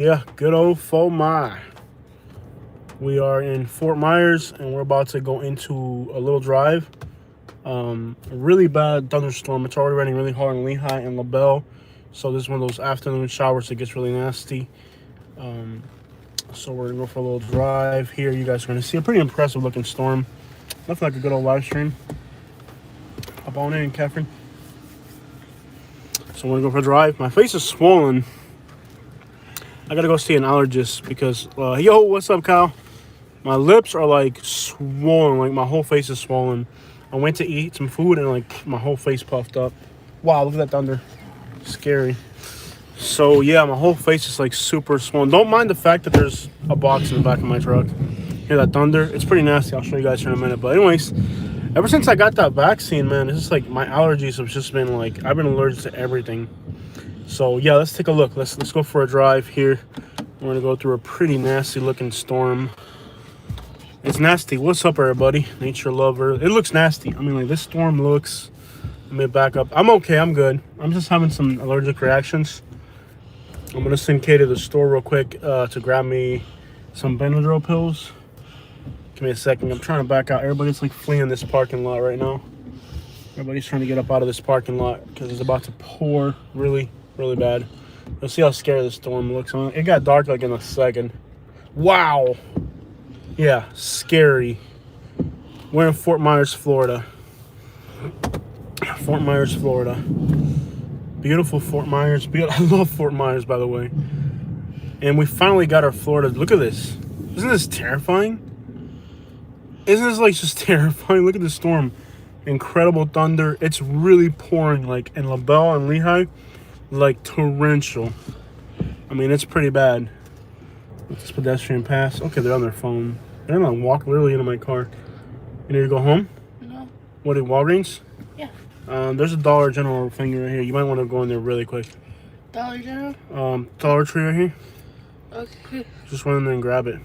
Yeah, good old Fort My. We are in Fort Myers and we're about to go into a little drive. A really bad thunderstorm. It's already raining really hard in Lehigh and LaBelle. So this is one of those afternoon showers that gets really nasty. Um, so we're gonna go for a little drive here. You guys are gonna see a pretty impressive looking storm. Nothing like a good old live stream. Hop on in, Catherine. So we're gonna go for a drive. My face is swollen. I gotta go see an allergist because, yo, what's up, Kyle? My lips are like swollen, like my whole face is swollen. I went to eat some food and like my whole face puffed up. Wow, look at that thunder. Scary. So yeah, my whole face is like super swollen. Don't mind the fact that there's a box in the back of my truck. Hear that thunder? It's pretty nasty. I'll show you guys here in a minute. But anyways, ever since I got that vaccine, man, it's just like my allergies have just been like, I've been allergic to everything. So yeah, let's take a look. Let's go for a drive here. We're gonna go through a pretty nasty looking storm. It's nasty. What's up, everybody? Nature lover. It looks nasty. I mean, like, this storm looks... Let me back up. I'm okay. I'm good. I'm just having some allergic reactions. I'm going to send Kay to the store real quick to grab me some Benadryl pills. Give me a second. I'm trying to back out. Everybody's, like, fleeing this parking lot right now. Everybody's trying to get up out of this parking lot because it's about to pour really, really bad. You'll see how scary the storm looks. It got dark, like, in a second. Wow. Yeah, scary. We're in Fort Myers, Florida. Fort Myers, Florida. Beautiful Fort Myers. I love Fort Myers, by the way. And we finally got our Florida. Look at this. Isn't this terrifying? Isn't this like just terrifying? Look at the storm. Incredible thunder. It's really pouring like in LaBelle and Lehigh. Like torrential. I mean, it's pretty bad. This pedestrian pass. Okay, they're on their phone. They're gonna walk literally into my car. You need to go home? No. What, at Walgreens? Yeah. There's a Dollar General thing right here. You might want to go in there really quick. Dollar General? Dollar Tree right here. Okay. Just run in there and grab it.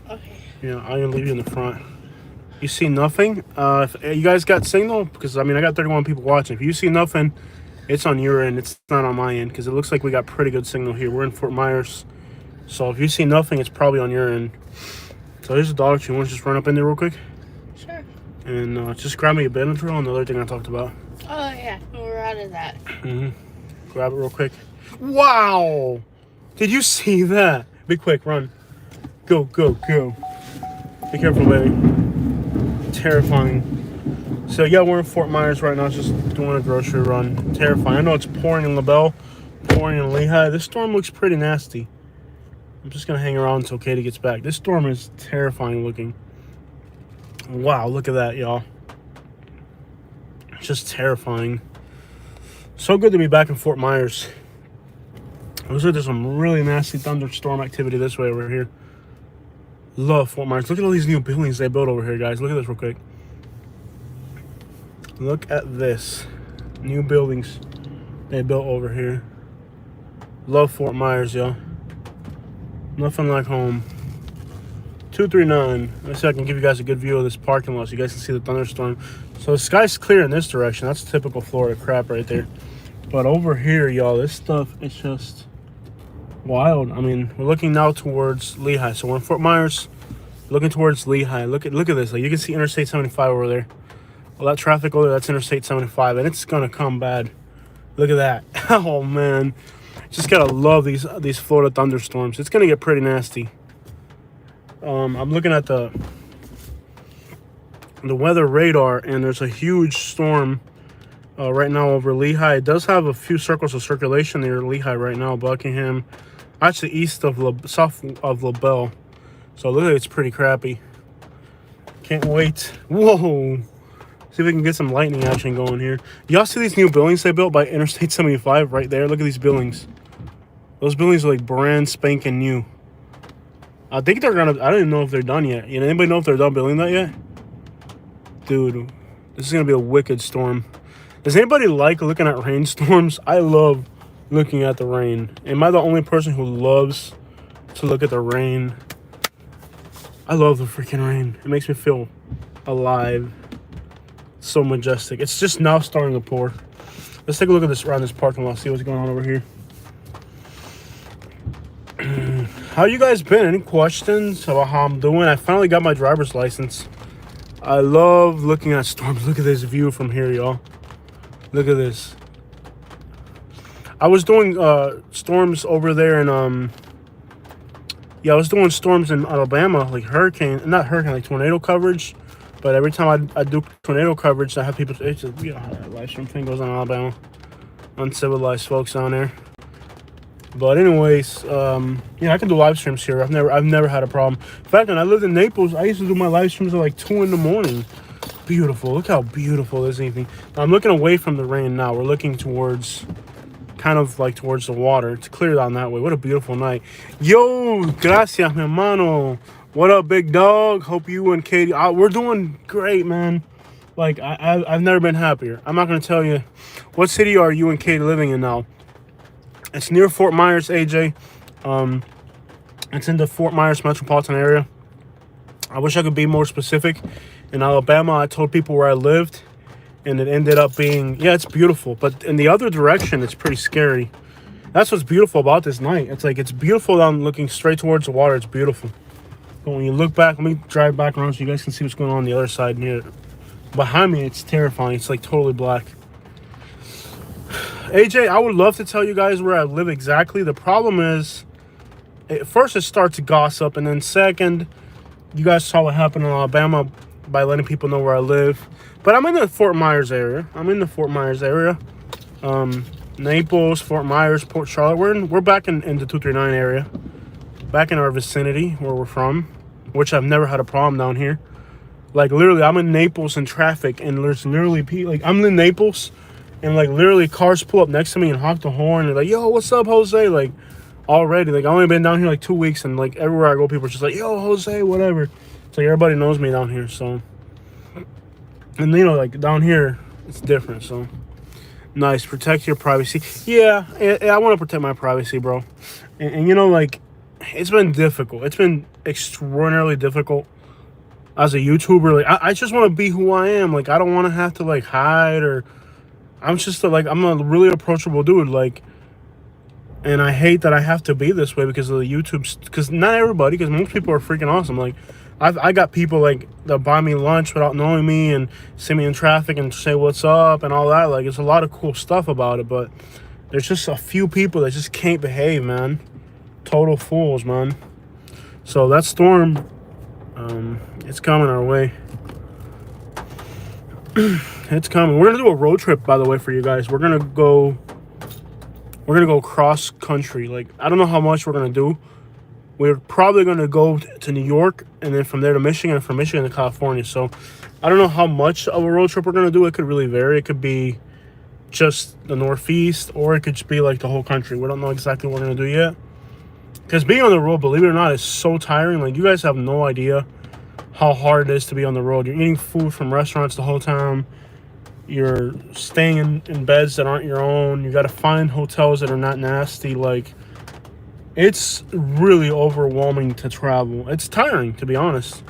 Okay. Yeah, I'm gonna leave you in the front. You see nothing? If you guys got signal? Because, I mean, I got 31 people watching. If you see nothing, it's on your end. It's not on my end. Because it looks like we got pretty good signal here. We're in Fort Myers. So if you see nothing, it's probably on your end. So here's a Dollar Tree. You want to just run up in there real quick? Sure. And just grab me a Benadryl and the other thing I talked about. Oh, yeah. We're out of that. Grab it real quick. Wow! Did you see that? Be quick, run. Go, go, go. Be careful, baby. Terrifying. So yeah, we're in Fort Myers right now, just doing a grocery run. Terrifying. I know it's pouring in LaBelle, pouring in Lehigh. This storm looks pretty nasty. I'm just gonna hang around until Katie gets back. This storm is terrifying looking. Wow, look at that, y'all. Just terrifying. So good to be back in Fort Myers. Looks like there's some really nasty thunderstorm activity this way over here. Love Fort Myers. Look at all these new buildings they built over here, guys. Look at this real quick. Look at this. New buildings they built over here. Love Fort Myers, y'all. Nothing like home. 239. Let's see if I can give you guys a good view of this parking lot so you guys can see the thunderstorm. So the sky's clear in this direction. That's typical Florida crap right there. But over here, y'all, this stuff is just wild. I mean, we're looking now towards Lehigh. So we're in Fort Myers, looking towards Lehigh. Look at this. Like, you can see Interstate 75 over there. All that traffic over there, that's Interstate 75, and it's gonna come bad. Look at that. Oh man. Just gotta love these Florida thunderstorms. It's gonna get pretty nasty. I'm looking at the weather radar, and there's a huge storm right now over Lehigh. It does have a few circles of circulation near Lehigh right now. Buckingham, actually east of south of LaBelle. So look, it's pretty crappy. Can't wait. Whoa. See if we can get some lightning action going here. Y'all see these new buildings they built by Interstate 75 right there? Look at these buildings. Those buildings are like brand spanking new. I think they're gonna, I don't even know if they're done yet. You know, anybody know if they're done building that yet? Dude, this is gonna be a wicked storm. Does anybody like looking at rainstorms? I love looking at the rain. Am I the only person who loves to look at the rain? I love the freaking rain. It makes me feel alive. It's so majestic. It's just now starting to pour. Let's take a look at this around this parking lot, see what's going on over here. How you guys been? Any questions about how I'm doing? I finally got my driver's license. I love looking at storms. Look at this view from here, y'all. Look at this. I was doing storms over there in yeah, I was doing storms in Alabama, like not hurricane, like tornado coverage. But every time I do tornado coverage, I have people. It's just, you know how that live stream thing goes on in Alabama. Uncivilized folks down there. But anyways, yeah, I can do live streams here. I've never had a problem. In fact, when I lived in Naples, I used to do my live streams at like 2 in the morning. Beautiful. Look how beautiful this evening. I'm looking away from the rain now. We're looking towards, kind of like towards the water. It's clear down that way. What a beautiful night. Yo, gracias, mi hermano. What up, big dog? Hope you and Katie, we're doing great, man. Like, I've never been happier. I'm not going to tell you. What city are you and Katie living in now? It's near Fort Myers, AJ. It's in the Fort Myers metropolitan area. I wish I could be more specific. In Alabama, I told people where I lived, and it ended up being, yeah, it's beautiful. But in the other direction, it's pretty scary. That's what's beautiful about this night. It's like, it's beautiful down looking straight towards the water. It's beautiful. But when you look back, let me drive back around so you guys can see what's going on the other side near. Behind me, it's terrifying. It's like totally black. AJ, I would love to tell you guys where I live exactly. The problem is, first it starts to gossip, and then second, you guys saw what happened in Alabama by letting people know where I live. But I'm in the Fort Myers area. Naples, Fort Myers, Port Charlotte. We're back in the 239 area. Back in our vicinity where we're from, which I've never had a problem down here. Like, literally, I'm in Naples in traffic, and there's literally people, like, I'm in Naples, and, like, literally cars pull up next to me and honk the horn. They're like, yo, what's up, Jose? Like, already. Like, I've only been down here, like, 2 weeks, and, like, everywhere I go, people are just like, yo, Jose, whatever. It's like, everybody knows me down here, so. And, you know, like, down here, it's different, so. Nice. Protect your privacy. Yeah, I want to protect my privacy, bro. And, you know, like, it's been difficult. It's been extraordinarily difficult as a YouTuber. Like, I just want to be who I am. Like, I don't want to have to, like, hide or... I'm just, I'm a really approachable dude, like... And I hate that I have to be this way because of the YouTube... Because not everybody, because most people are freaking awesome. Like, I got people, like, that buy me lunch without knowing me and see me in traffic and say what's up and all that. Like, it's a lot of cool stuff about it, but there's just a few people that just can't behave, man. Total fools, man. So that storm, it's coming our way. It's coming. We're gonna do a road trip, by the way, for you guys. We're gonna go cross country. Like, I don't know how much we're gonna do. We're probably gonna go to New York, and then from there to Michigan, and from Michigan to California. So I don't know how much of a road trip we're gonna do. It could really vary. It could be just the Northeast, or it could just be like the whole country. We don't know exactly what we're gonna do yet. Because being on the road, believe it or not, is so tiring. Like, you guys have no idea how hard it is to be on the road. You're eating food from restaurants the whole time. You're staying in beds that aren't your own. You got to find hotels that are not nasty. Like, it's really overwhelming to travel. It's tiring, to be honest.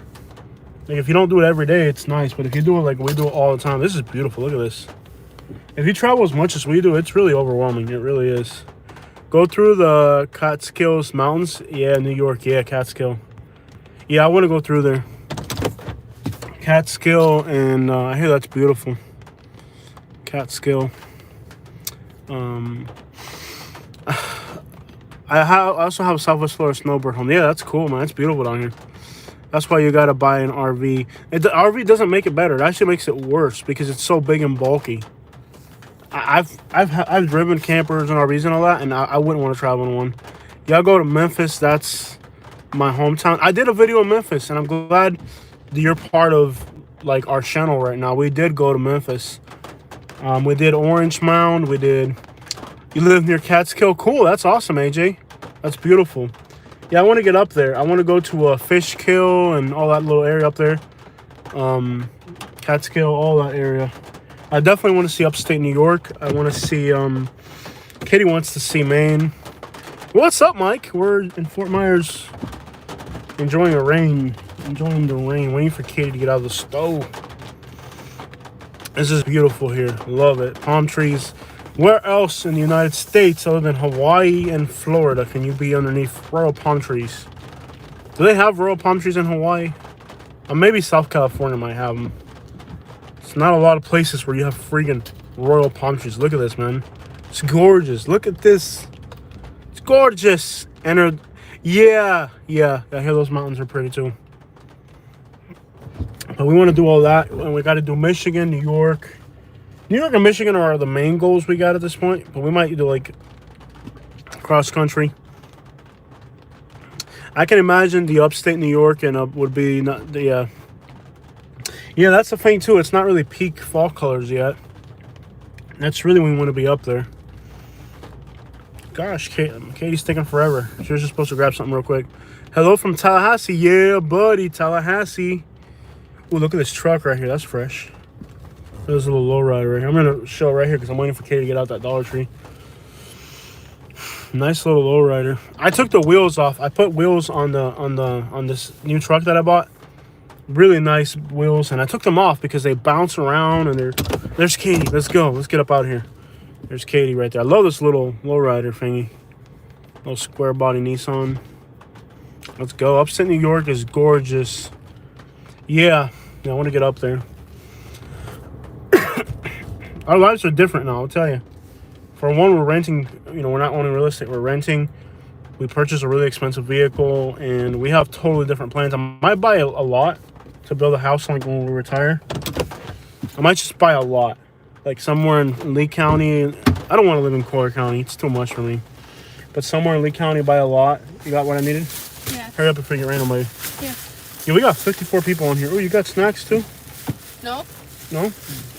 Like, if you don't do it every day, it's nice. But if you do it like we do it all the time, this is beautiful. Look at this. If you travel as much as we do, it's really overwhelming. It really is. Go through the Catskills Mountains. Yeah, New York. Yeah, Catskill. Yeah, I want to go through there. Catskill, and I hear that's beautiful. Catskill. I also have a Southwest Florida snowbird home. Yeah, that's cool, man. It's beautiful down here. That's why you gotta buy an RV. The RV doesn't make it better. It actually makes it worse because it's so big and bulky. I've driven campers and RVs and all that, and I wouldn't want to travel in one. Y'all go to Memphis. That's my hometown. I did a video in Memphis, and I'm glad that you're part of, like, our channel right now. We did go to Memphis. We did Orange Mound. We did... You live near Catskill? Cool. That's awesome, AJ. That's beautiful. Yeah, I want to get up there. I want to go to Fishkill and all that little area up there. Catskill, all that area. I definitely want to see upstate New York. I want to see... Katie wants to see Maine. What's up, Mike? We're in Fort Myers enjoying the rain. Waiting for Katie to get out of the stove. This is beautiful here. Love it. Palm trees. Where else in the United States other than Hawaii and Florida can you be underneath royal palm trees? Do they have royal palm trees in Hawaii? Maybe South California might have them. It's not a lot of places where you have freaking royal palm trees. Look at this, man. It's gorgeous. Look at this. It's gorgeous. And yeah. I hear those mountains are pretty too. But we want to do all that. And we got to do Michigan, New York. New York and Michigan are the main goals we got at this point. But we might do like cross country. I can imagine the upstate New York and would be not the yeah, that's the thing too. It's not really peak fall colors yet. That's really when we want to be up there. Gosh, Katie's taking forever. She was just supposed to grab something real quick. Hello from Tallahassee. Yeah, buddy, Tallahassee. Ooh, look at this truck right here. That's fresh. There's a little lowrider right here. I'm gonna show right here because I'm waiting for Katie to get out that Dollar Tree. Nice little lowrider. I took the wheels off. I put wheels on this new truck that I bought. Really nice wheels, and I took them off because they bounce around. And there's Katie. Let's go. Let's get up out of here. There's Katie right there. I love this little lowrider thingy. Little square body Nissan. Let's go. Upstate New York is gorgeous. Yeah, I want to get up there. Our lives are different now, I'll tell you. For one, we're renting. You know, we're not owning real estate. We're renting. We purchased a really expensive vehicle, and we have totally different plans. I might buy a lot to build a house like when we retire. I might just buy a lot. Like somewhere in Lee County. I don't want to live in Collier County. It's too much for me. But somewhere in Lee County, buy a lot. You got what I needed? Yeah. Hurry up and figure it randomly. Yeah. Yeah, we got 54 people in here. Oh, you got snacks too? No. No?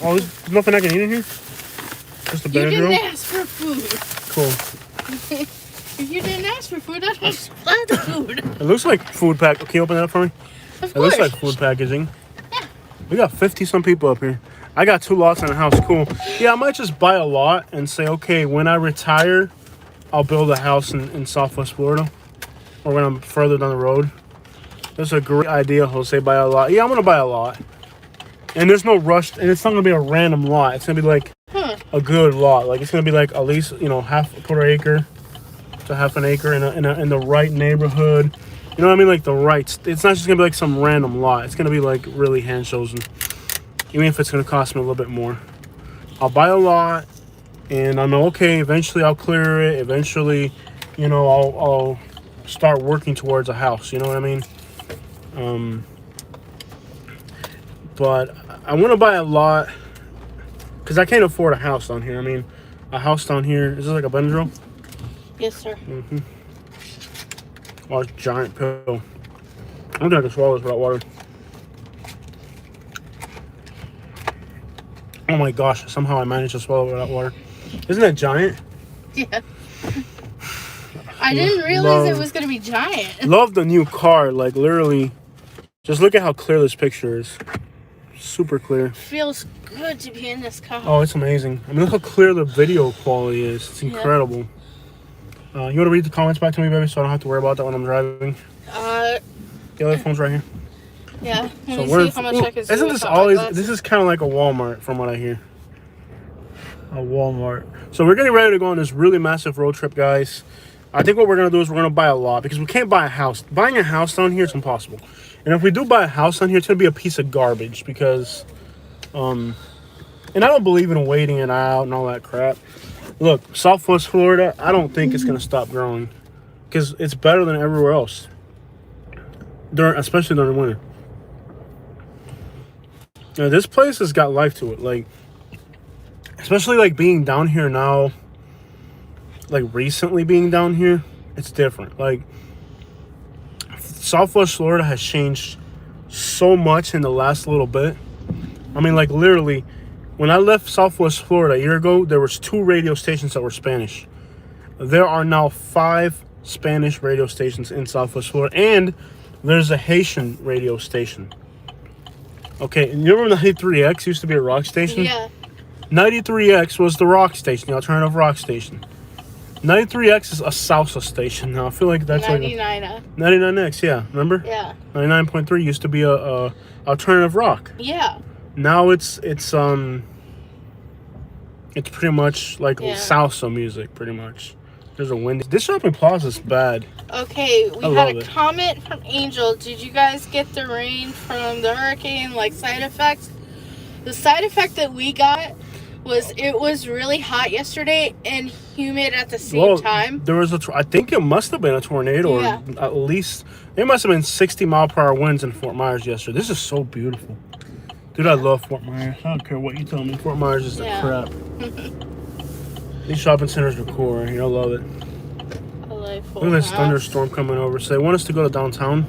Oh, there's nothing I can eat in here? Just a You Benadryl? didn't ask for food. Cool. If you didn't ask for food, that's what's the food. It looks like food pack. Can you open that up for me? Of It looks course. like food packaging. Yeah. We got 50-some people up here. I got 2 lots in the house. Cool. Yeah, I might just buy a lot and say, okay, when I retire, I'll build a house in Southwest Florida. Or when I'm further down the road. That's a great idea, Jose. Buy a lot. Yeah, I'm going to buy a lot. And there's no rush. And it's not going to be a random lot. It's going to be like a good lot. Like, it's going to be like at least, half a quarter acre to half an acre in the right neighborhood. You know what I mean? Like the right. It's not just going to be like some random lot. It's going to be like really hand-chosen. Even if it's going to cost me a little bit more. I'll buy a lot. And I know, okay, eventually I'll clear it. Eventually, I'll start working towards a house. You know what I mean? But I want to buy a lot because I can't afford a house down here. I mean, a house down here. Is this like a Benadryl? Yes, sir. Mm-hmm. Oh, it's a giant pill. I don't think I can swallow this without water. Oh my gosh, somehow I managed to swallow it without water. Isn't that giant? Yeah. I didn't realize it was going to be giant. Love the new car. Like, literally, just look at how clear this picture is. Super clear. Feels good to be in this car. Oh, it's amazing. I mean, look how clear the video quality is. It's incredible. You want to read the comments back to me, baby, so I don't have to worry about that when I'm driving? The other phone's right here. Yeah. So Let me see how much I can see isn't this without my always? glasses. This is kind of like a Walmart, from what I hear. A Walmart. So we're getting ready to go on this really massive road trip, guys. I think what we're gonna do is we're gonna buy a lot because we can't buy a house. Buying a house down here is impossible. And if we do buy a house down here, it's gonna be a piece of garbage because, and I don't believe in waiting it out and all that crap. Look, Southwest Florida, I don't think it's gonna stop growing because it's better than everywhere else. Especially during the winter. Now, this place has got life to it, like, especially like being down here now, like recently being down here, it's different. Like, Southwest Florida has changed so much in the last little bit. I mean, like, literally, when I left Southwest Florida a year ago, there was 2 radio stations that were Spanish. There are now 5 Spanish radio stations in Southwest Florida, and there's a Haitian radio station. Okay, and you remember 93X used to be a rock station? Yeah. 93X was the rock station, the alternative rock station. 93X is a salsa station now. I feel like that's 99. like 99X, yeah. Remember? Yeah. 99.3 used to be a alternative rock. Yeah. Now it's It's pretty much like Yeah. salsa music, pretty much. There's a Wendy's. This shopping plaza is bad. Okay, we I had love a it. comment from Angel. Did you guys get the rain from the hurricane, like side effects? The side effect that we got was it was really hot yesterday and humid at the same time. There was I think it must have been a tornado, Yeah. or at least it must have been 60-mile-per-hour winds in Fort Myers yesterday. This is so beautiful, dude. I love Fort Myers. I don't care what you tell me. Fort Myers is the Yeah. crap. These shopping centers are cool right here. I love it. I like Look at this thunderstorm coming over. So they want us to go to downtown.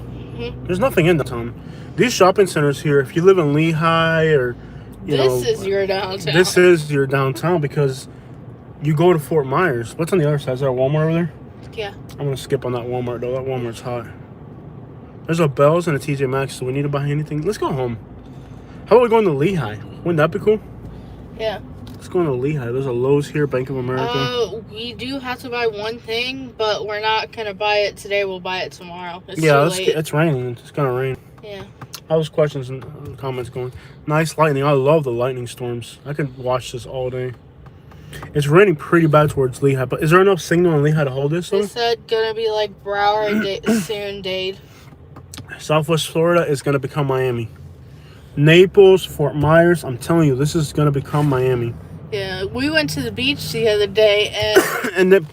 There's nothing in downtown. These shopping centers here, if you live in Lehigh or This is your downtown. this is your downtown because you go to Fort Myers. What's on the other side? Is there a Walmart over there? Yeah. I'm gonna skip on that Walmart though. That Walmart's hot. There's a Bell's and a TJ Maxx. Do we need to buy anything? Let's go home. How about we go into Lehigh? Wouldn't that be cool? Yeah. Let's go into Lehigh. There's a Lowe's here, Bank of America. We do have to buy one thing, but we're not gonna buy it today. We'll buy it tomorrow. It's Yeah, too late. it's raining. It's gonna rain. Yeah. I was questions and comments going. Nice lightning. I love the lightning storms. I could watch this all day. It's raining pretty bad towards Lehigh, but is there enough signal in Lehigh to hold this They though? said gonna be like Broward soon, Dade. Southwest Florida is gonna become Miami. Naples, Fort Myers. I'm telling you, this is gonna become Miami. Yeah, we went to the beach the other day and And then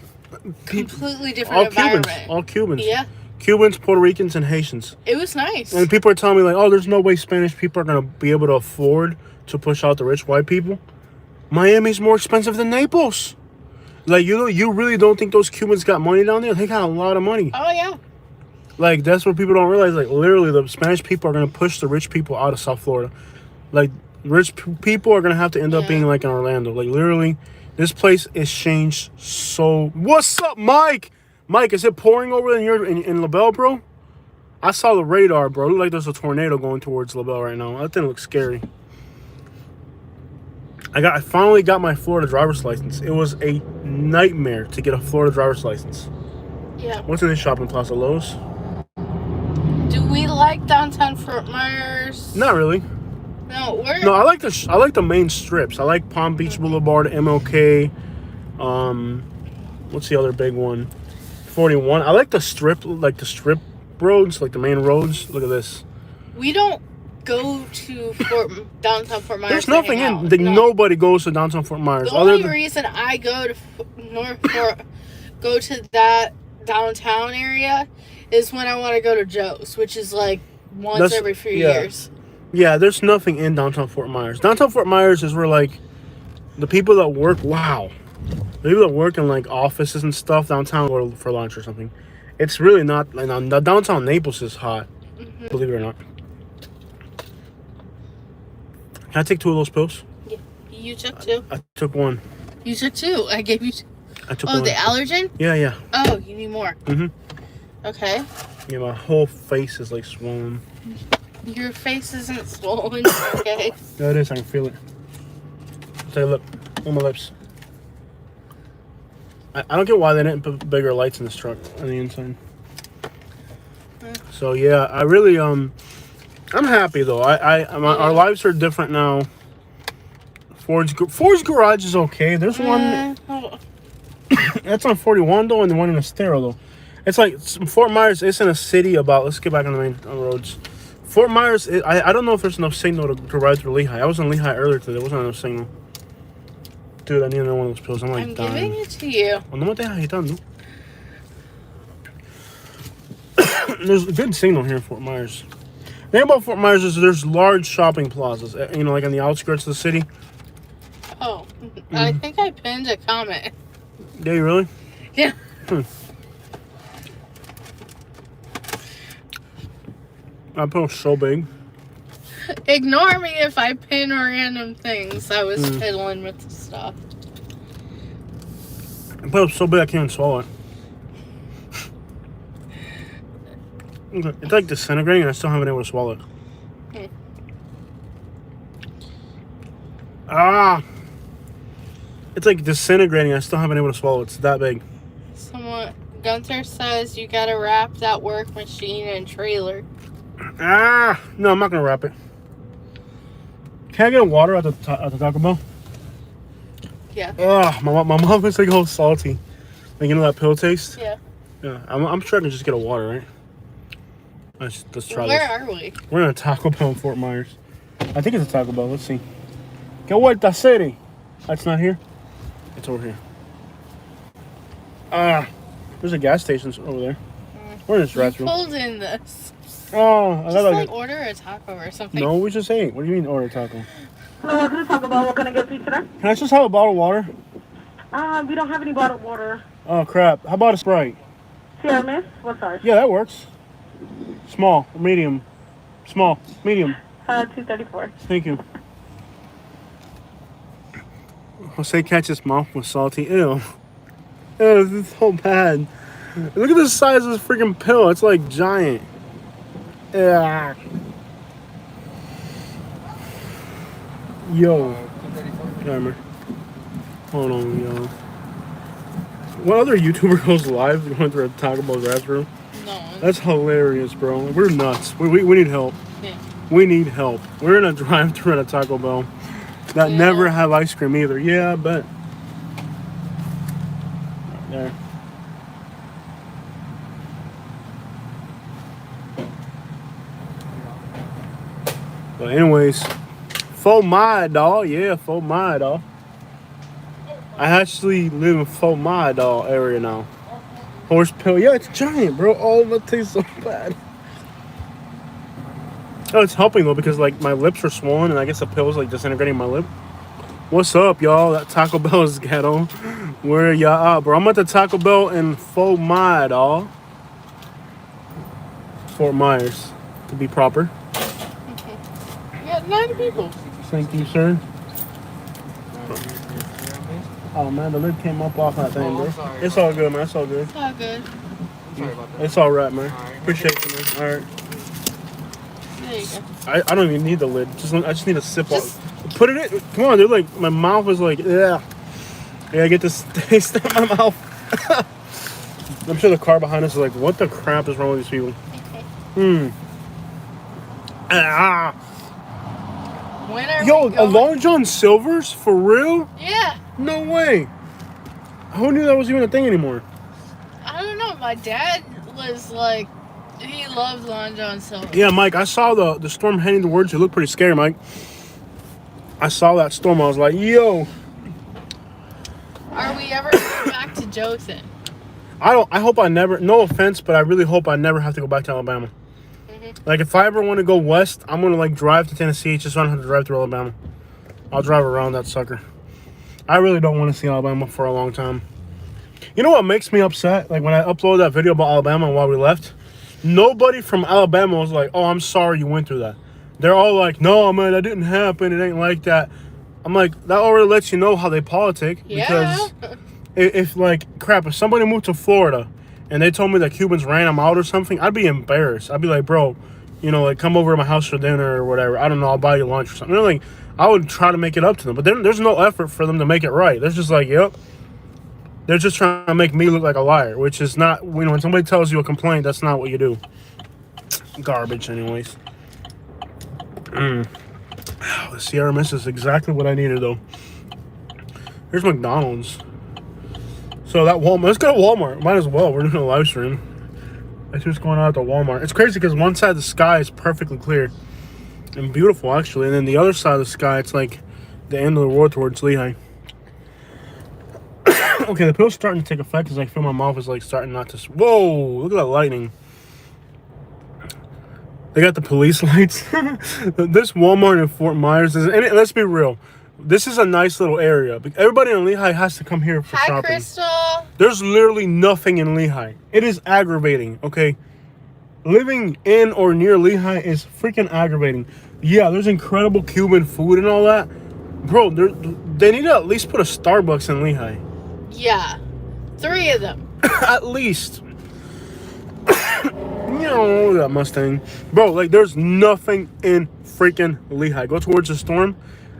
completely all different Cubans, environment. all Cubans. Yeah, Cubans, Puerto Ricans, and Haitians. it was nice. And people are telling me like, oh, there's no way Spanish people are gonna be able to afford to push out the rich white people. Miami's more expensive than Naples. Like you really don't think those Cubans got money down there? They got a lot of money. Oh yeah, Like that's what people don't realize. Like literally, the Spanish people are gonna push the rich people out of South Florida. Like rich people are gonna have to end up Yeah. being like in Orlando. Like literally, this place is changed so. What's up, Mike? Mike, is it pouring over in LaBelle, bro? I saw the radar, bro. It looked like there's a tornado going towards LaBelle right now. That thing looks scary. I finally got my Florida driver's license. It was a nightmare to get a Florida driver's license. yeah. What's in this shopping plaza, Lowe's? Do we like downtown Fort Myers? Not really. No, we're No, I like the main strips. I like Palm Beach Boulevard, MLK. What's the other big one? 41. I like the strip roads, like the main roads. Look at this. we don't go to downtown Fort Myers. There's to nothing hang in. out. No. Nobody goes to downtown Fort Myers. The only reason I go to go to that downtown area is when I want to go to Joe's, which is like once every few years. Yeah, there's nothing in downtown Fort Myers. Downtown Fort Myers is where like the people that work. Wow, the people that work in like offices and stuff downtown go for lunch or something. It's really not. Like, the downtown Naples is hot. Believe it or not. Can I take 2 of those pills? Yeah. You took 2. I took 1. You took 2. I gave you 2. I took Oh, 1. the allergen? Yeah. Oh, you need more. Mhm. Okay. Yeah, my whole face is like swollen. Your face isn't swollen. Okay. Yeah, it is. I can feel it. Take a look on my lips. I don't get why they didn't put bigger lights in this truck on the inside. So yeah, I really I'm happy though. Our lives are different now. Ford's garage is okay. There's one that's on 41 though, and the one in Estero though. It's like Fort Myers isn't a city about. Let's get back on the main roads. Fort Myers, I don't know if there's enough signal to ride through Lehigh. I was in Lehigh earlier today. There wasn't enough signal. Dude, I need another one of those pills. I'm like I'm dying. giving it to you. Oh, no me estés agitando. There's a good signal here in Fort Myers. The thing about Fort Myers is there's large shopping plazas. You know, like on the outskirts of the city. Oh, I think I pinned a comment. Yeah, you really? Yeah. That pillo's so big. Ignore me if I pin random things. I was fiddling with the stuff. That pillo's so big I can't even swallow it. It's like disintegrating and I still haven't been able to swallow it. Ah! It's like disintegrating. I still haven't been able to swallow it. It's that big. Gunther says you gotta wrap that work machine and trailer. Ah! No, I'm not going to wrap it. Can I get a water at the Taco Bell? Yeah. Ugh, my mouth is like all salty. Like, you know that pill taste? Yeah. Yeah. I'm sure I can just get a water, right? Let's try Where this. are we? We're in a Taco Bell in Fort Myers. I think it's a Taco Bell. Let's see. Que vuelta city. That's not here. It's over here. There's a gas station over there. We're in this You restroom. pulled in this. Oh, I Just thought like order a taco or something. No, we just ate. What do you mean order taco? Hello, welcome to Taco Bell. What can I get for you today? Can I just have a bottle of water? We don't have any bottled water. Oh crap! How about a Sprite? Sierra Miss? What size? Yeah, that works. Small, medium, small, medium. 234. Thank you. Jose catches mouth with salty. Ew. Ew, this is so bad. Look at the size of this freaking pill. It's like giant. Yeah. Yo. Timer. Hold on, yo. What other YouTuber goes live going through a Taco Bell drive-thru? No. That's hilarious, bro. We're nuts. We need help. Yeah. We need help. We're in a drive-thru at a Taco Bell that never have ice cream either. Yeah, I bet. Right there. But anyways, Fort Myers, dog. Yeah, Fort Myers, dog. I actually live in Fort Myers, dog, area now. Horse pill. Yeah, it's giant, bro. Oh, that tastes so bad. Oh, it's helping though because like my lips are swollen and I guess the pill's like disintegrating my lip. What's up, y'all? That Taco Bell is ghetto. Where y'all at, bro? I'm at the Taco Bell in Fort Myers, dog. Fort Myers, to be proper. Yeah, 90 people. Thank you, sir. Oh man, the lid came up off that thing, bro. It's all good, man. It's all good. It's all good. It's all right, man. Appreciate you, man. All right. There you go. I don't even need the lid. I just need a sip on it. Put it in. Come on, dude. Like my mouth is like, yeah. Yeah, I get this taste in my mouth. I'm sure the car behind us is like, what the crap is wrong with these people? Ah. When are Yo, we a going? Long John Silver's for real? Yeah. No way. Who knew that was even a thing anymore? I don't know. My dad was like, he loved Long John Silver. Yeah, Mike, I saw the storm heading towards you. It looked pretty scary, Mike. I saw that storm. I was like, yo. Are we ever going back to Jothan? I hope I never, no offense, but I really hope I never have to go back to Alabama. Like, if I ever want to go west, I'm going to, like, drive to Tennessee just so I don't have to drive through Alabama. I'll drive around that sucker. I really don't want to see Alabama for a long time. You know what makes me upset? Like, when I uploaded that video about Alabama and why we left, nobody from Alabama was like, oh, I'm sorry you went through that. They're all like, no, man, that didn't happen. It ain't like that. I'm like, that already lets you know how they politic. Yeah. Because if like, crap, if somebody moved to Florida and they told me that Cubans ran them out or something, I'd be embarrassed. I'd be like, bro, you know, like, come over to my house for dinner or whatever. I don't know, I'll buy you lunch or something. You know, like, I would try to make it up to them. But then there's no effort for them to make it right. They're just like, yep. They're just trying to make me look like a liar, which is not, you know, when somebody tells you a complaint, that's not what you do. Garbage, anyways. The Sierra Mist is exactly what I needed, though. Here's McDonald's. So that Walmart, let's go to Walmart. Might as well. We're doing a live stream. I see what's going on at the Walmart. It's crazy because one side of the sky is perfectly clear and beautiful, actually, and then the other side of the sky, it's like the end of the world towards Lehigh. Okay, the pill's starting to take effect because I feel my mouth is like starting not to. Whoa! Look at that lightning. They got the police lights. This Walmart in Fort Myers is, and let's be real, this is a nice little area. Everybody in Lehigh has to come here for Hi, shopping. Crystal. There's literally nothing in Lehigh. It is aggravating, okay? Living in or near Lehigh is freaking aggravating. Yeah, there's incredible Cuban food and all that. Bro, they need to at least put a Starbucks in Lehigh. Yeah. 3 of them. At least. You know, that Mustang. Bro, like, there's nothing in freaking Lehigh. Go towards the storm.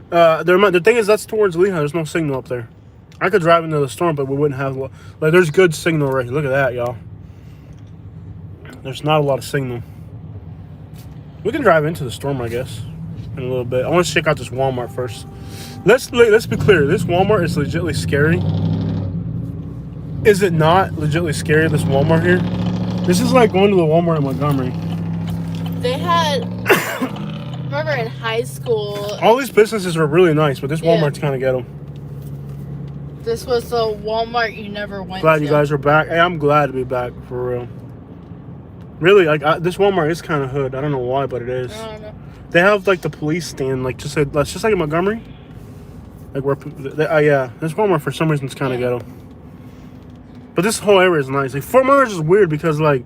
The thing is, that's towards Lehigh. There's no signal up there. I could drive into the storm, but we wouldn't have... Like, there's good signal right here. Look at that, y'all. There's not a lot of signal. We can drive into the storm, I guess. in a little bit. I want to check out this Walmart first. Let's be clear. This Walmart is legitimately scary. Is it not legitimately scary, this Walmart here? This is like going to the Walmart in Montgomery. They had, remember in high school, All these businesses are really nice, but this Walmart's kind of ghetto. this was the Walmart you never went Glad to. you guys are back. Hey, I'm glad to be back, for real. Really, like, this Walmart is kind of hood. I don't know why, but it is. I don't know. They have, like, the police stand, like, just like in Montgomery. Like, where, yeah, this Walmart, for some reason, is kind of ghetto. But this whole area is nice. Like, Fort Myers is weird because, like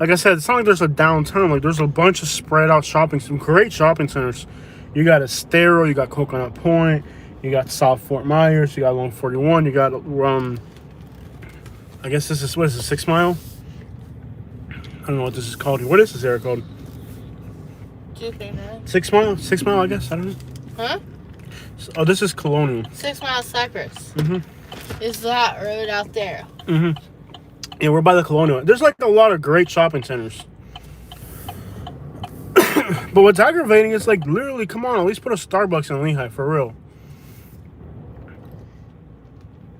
I said, it's not like there's a downtown. Like, there's a bunch of spread out some great shopping centers. You got Estero, you got Coconut Point, you got South Fort Myers, you got Long 41, you got, I guess this is, what is it, 6 Mile? I don't know what this is called here. What is this area called? 6 Mile? 6 Mile, I guess. I don't know. Huh? Oh, this is Colonial. 6 Mile Cypress. Mm-hmm. Is that road out there? Mm-hmm. Yeah, we're by the Colonial. There's like a lot of great shopping centers. But what's aggravating is like literally, come on, at least put a Starbucks in Lehigh, for real.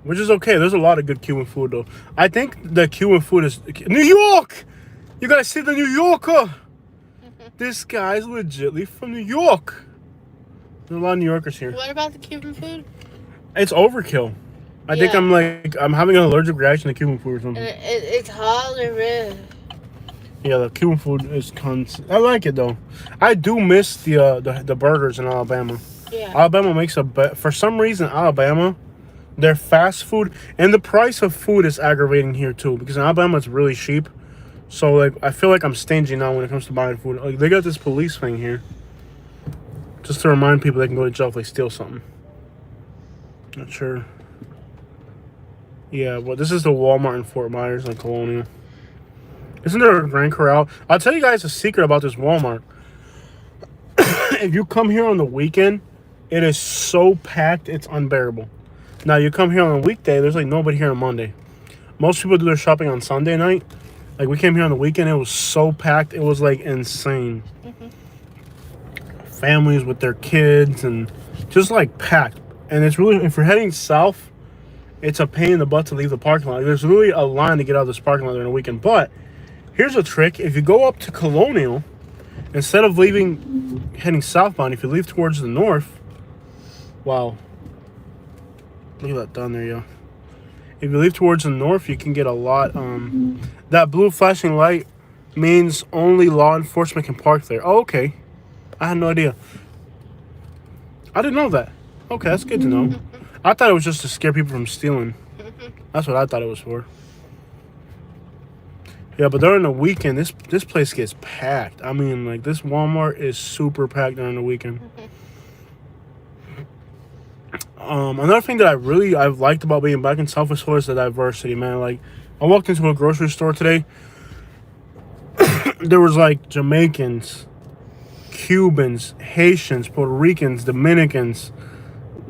Which is okay. There's a lot of good Cuban food though. I think the Cuban food is New York. You gotta see the New Yorker. This guy's legitly from New York. There's a lot of New Yorkers here. What about the Cuban food? It's overkill. I think I'm having an allergic reaction to Cuban food or something. It's hard to read. Yeah, the Cuban food is constant. I like it though. I do miss the burgers in Alabama. Yeah. Alabama makes for some reason Alabama, their fast food and the price of food is aggravating here too because in Alabama it's really cheap. So like I feel like I'm stingy now when it comes to buying food. Like they got this police thing here, just to remind people they can go to jail if they steal something. Not sure. Yeah, well, this is the Walmart in Fort Myers and Colonial. Isn't there a Grand Corral? I'll tell you guys a secret about this Walmart. If you come here on the weekend, it is so packed, it's unbearable. Now, you come here on a weekday, there's like nobody here on Monday. Most people do their shopping on Sunday night. Like, we came here on the weekend, it was so packed, it was like insane. Families with their kids and just like packed. And it's really, if you're heading south, it's a pain in the butt to leave the parking lot. There's really a line to get out of this parking lot during the weekend. But here's a trick. If you go up to Colonial, instead of heading southbound, if you leave towards the north, wow. Look at that down there, yo. If you leave towards the north, you can get a lot. That blue flashing light means only law enforcement can park there. Oh, okay. I had no idea. I didn't know that. Okay, that's good to know. I thought it was just to scare people from stealing. That's what I thought it was for. Yeah, but during the weekend, this place gets packed. I mean, like, this Walmart is super packed during the weekend. Another thing that I've liked about being back in Southwest Florida is the diversity, man. Like, I walked into a grocery store today. There was, like, Jamaicans, Cubans, Haitians, Puerto Ricans, Dominicans,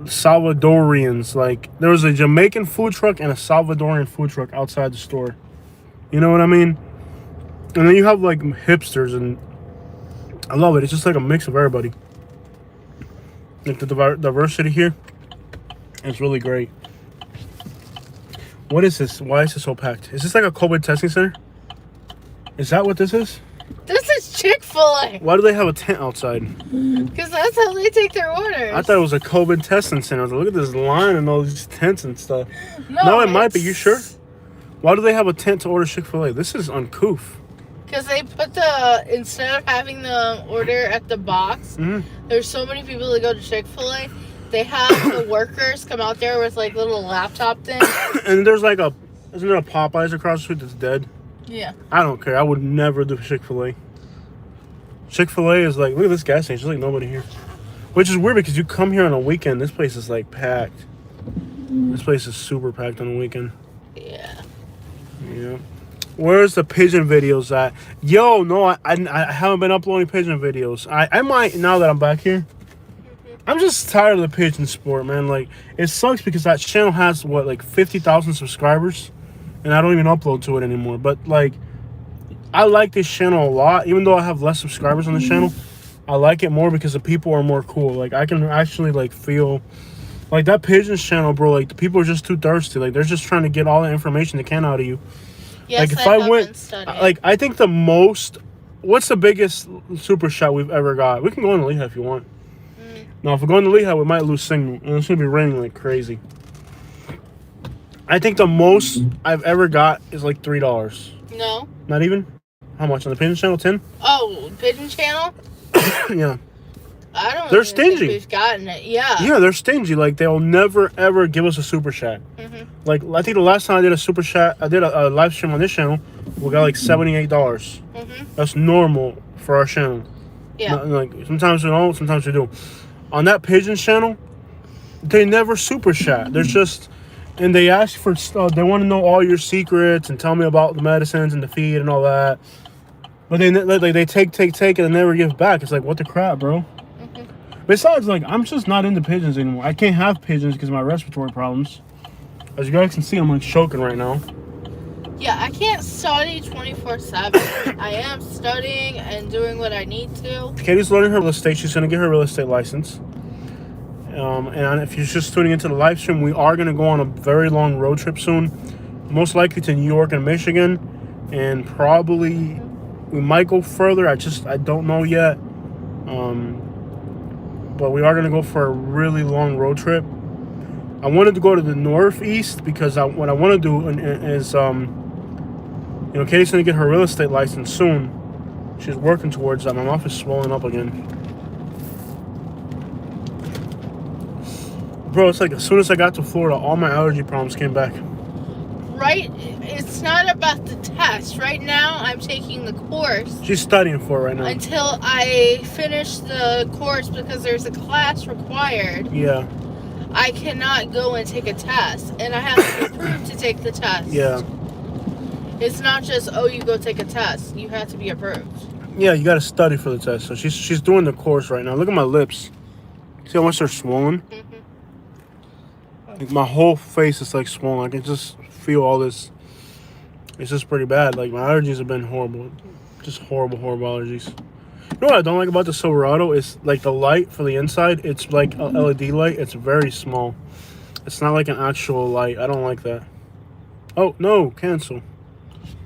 Salvadorians. Like, there was a Jamaican food truck and a Salvadorian food truck outside the store. You know what I mean? And then you have like hipsters, and I love it. It's just like a mix of everybody. Like the diversity here, it's really great. What is this? Why is this so packed? Is this like a COVID testing center? Is that what this is? This is Chick-fil-A. Why do they have a tent outside? Because that's how they take their orders. I thought it was a COVID testing center. Look at this line and all these tents and stuff. No, it might be. You sure? Why do they have a tent to order Chick-fil-A? This is uncouth. Because they put instead of having the order at the box, there's so many people that go to Chick-fil-A, they have the workers come out there with like little laptop things. And there's like isn't there a Popeyes across the street that's dead? Yeah. I don't care. I would never do Chick-fil-A. Chick-fil-A is like, look at this gas station. There's like nobody here. Which is weird because you come here on a weekend, this place is like packed. This place is super packed on the weekend. Yeah. Yeah. Where's the pigeon videos at? Yo, no, I haven't been uploading pigeon videos. I might now that I'm back here. I'm just tired of the pigeon sport, man. Like, it sucks because that channel has, what, like 50,000 subscribers? And I don't even upload to it anymore. But, like, I like this channel a lot. Even though I have less subscribers on this channel, I like it more because the people are more cool. Like, I can actually, like, feel... Like, that Pigeons channel, bro, like, the people are just too thirsty. Like, they're just trying to get all the information they can out of you. Yes, Like, if I I have went... been studying. Like, I think the most... What's the biggest super shot we've ever got? We can go in the Lehigh if you want. No, if we go in the Lehigh, we might lose signal. And it's going to be raining like crazy. I think the most I've ever got is like $3. No. Not even? How much? On the Pigeon channel? 10? Oh, Pigeon Channel? Yeah. I don't They're even think stingy. we've gotten it. Yeah. Yeah, they're stingy. Like, they'll never, ever give us a super chat. Like, I think the last time I did a super chat, I did a live stream on this channel, we got like $78. That's normal for our channel. Yeah. Like, sometimes we don't, sometimes we do. On that Pigeon channel, they never super chat. They're just... And they ask for stuff. They want to know all your secrets and tell me about the medicines and the feed and all that. But they take and never give back. It's like, what the crap, bro? Besides, like, I'm just not into pigeons anymore. I can't have pigeons because of my respiratory problems. As you guys can see, I'm like choking right now. Yeah, I can't study 24/7. I am studying and doing what I need to. Katie's learning her real estate. She's going to get her real estate license. And if you're just tuning into the live stream, we are going to go on a very long road trip soon. Most likely to New York and Michigan. And probably we might go further. I don't know yet. But we are going to go for a really long road trip. I wanted to go to the northeast because what I want to do is, Katie's going to get her real estate license soon. She's working towards that. My mouth is swelling up again. Bro, it's like as soon as I got to Florida, all my allergy problems came back. Right? It's not about the test. Right now, I'm taking the course. She's studying for it right now. Until I finish the course because there's a class required. Yeah. I cannot go and take a test. And I have to be approved to take the test. Yeah. It's not just, oh, you go take a test. You have to be approved. Yeah, you got to study for the test. So she's doing the course right now. Look at my lips. See how much they're swollen? Like, my whole face is like swollen. I can just feel all this. It's just pretty bad. Like, my allergies have been horrible. Just horrible allergies. You know what I don't like about the Silverado is like the light for the inside. It's like a LED light. It's very small. It's not like an actual light. I don't like that. Oh no! Cancel.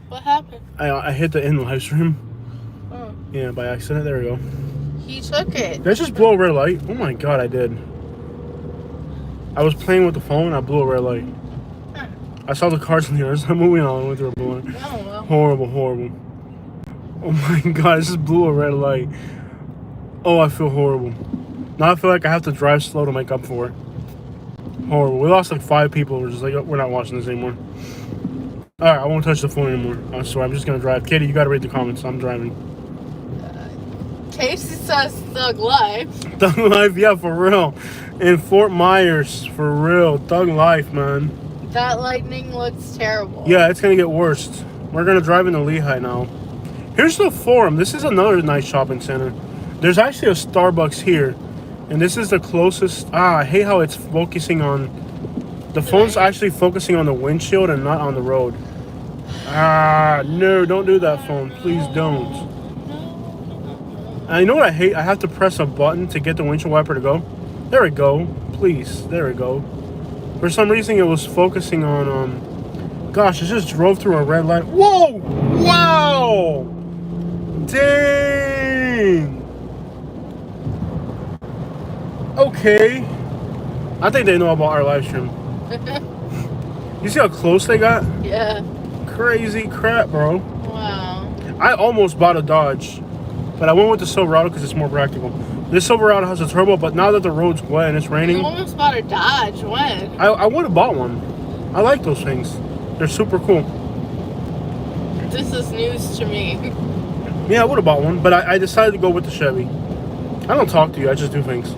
What happened? I hit the end live stream. Oh. Yeah, by accident. There we go. He took it. Did I just blow a red light? Oh my god, I did. I was playing with the phone. I blew a red light. Huh. I saw the cars in the air. I'm moving on. I went through a blue light. Oh, well. Horrible. Oh my god, I just blew a red light. Oh, I feel horrible. Now I feel like I have to drive slow to make up for it. Horrible. We lost like 5 people. We're just like, we're not watching this anymore. Alright, I won't touch the phone anymore. I swear, I'm just gonna drive. Katie, you gotta read the comments. I'm driving. Casey says Thug Life. Thug Life, yeah, for real. In Fort Myers, for real. Thug Life, man. That lightning looks terrible. Yeah, it's gonna get worse. We're gonna drive into Lehigh now. Here's the Forum. This is another nice shopping center. There's actually a Starbucks here. And this is the closest. I hate how it's focusing on... The phone's actually focusing on the windshield and not on the road. No, don't do that, phone. Please don't. And you know what I hate? I have to press a button to get the windshield wiper to go. There we go. Please. There we go. For some reason, it was focusing on... Gosh, I just drove through a red light. Whoa! Wow! Dang! Okay. I think they know about our live stream. You see how close they got? Yeah. Crazy crap, bro. Wow. I almost bought a Dodge, but I went with the Silverado because it's more practical. This Silverado has a turbo, but now that the road's wet and it's raining... You almost bought a Dodge. When? I would have bought one. I like those things. They're super cool. This is news to me. Yeah, I would have bought one, but I decided to go with the Chevy. I don't talk to you, I just do things.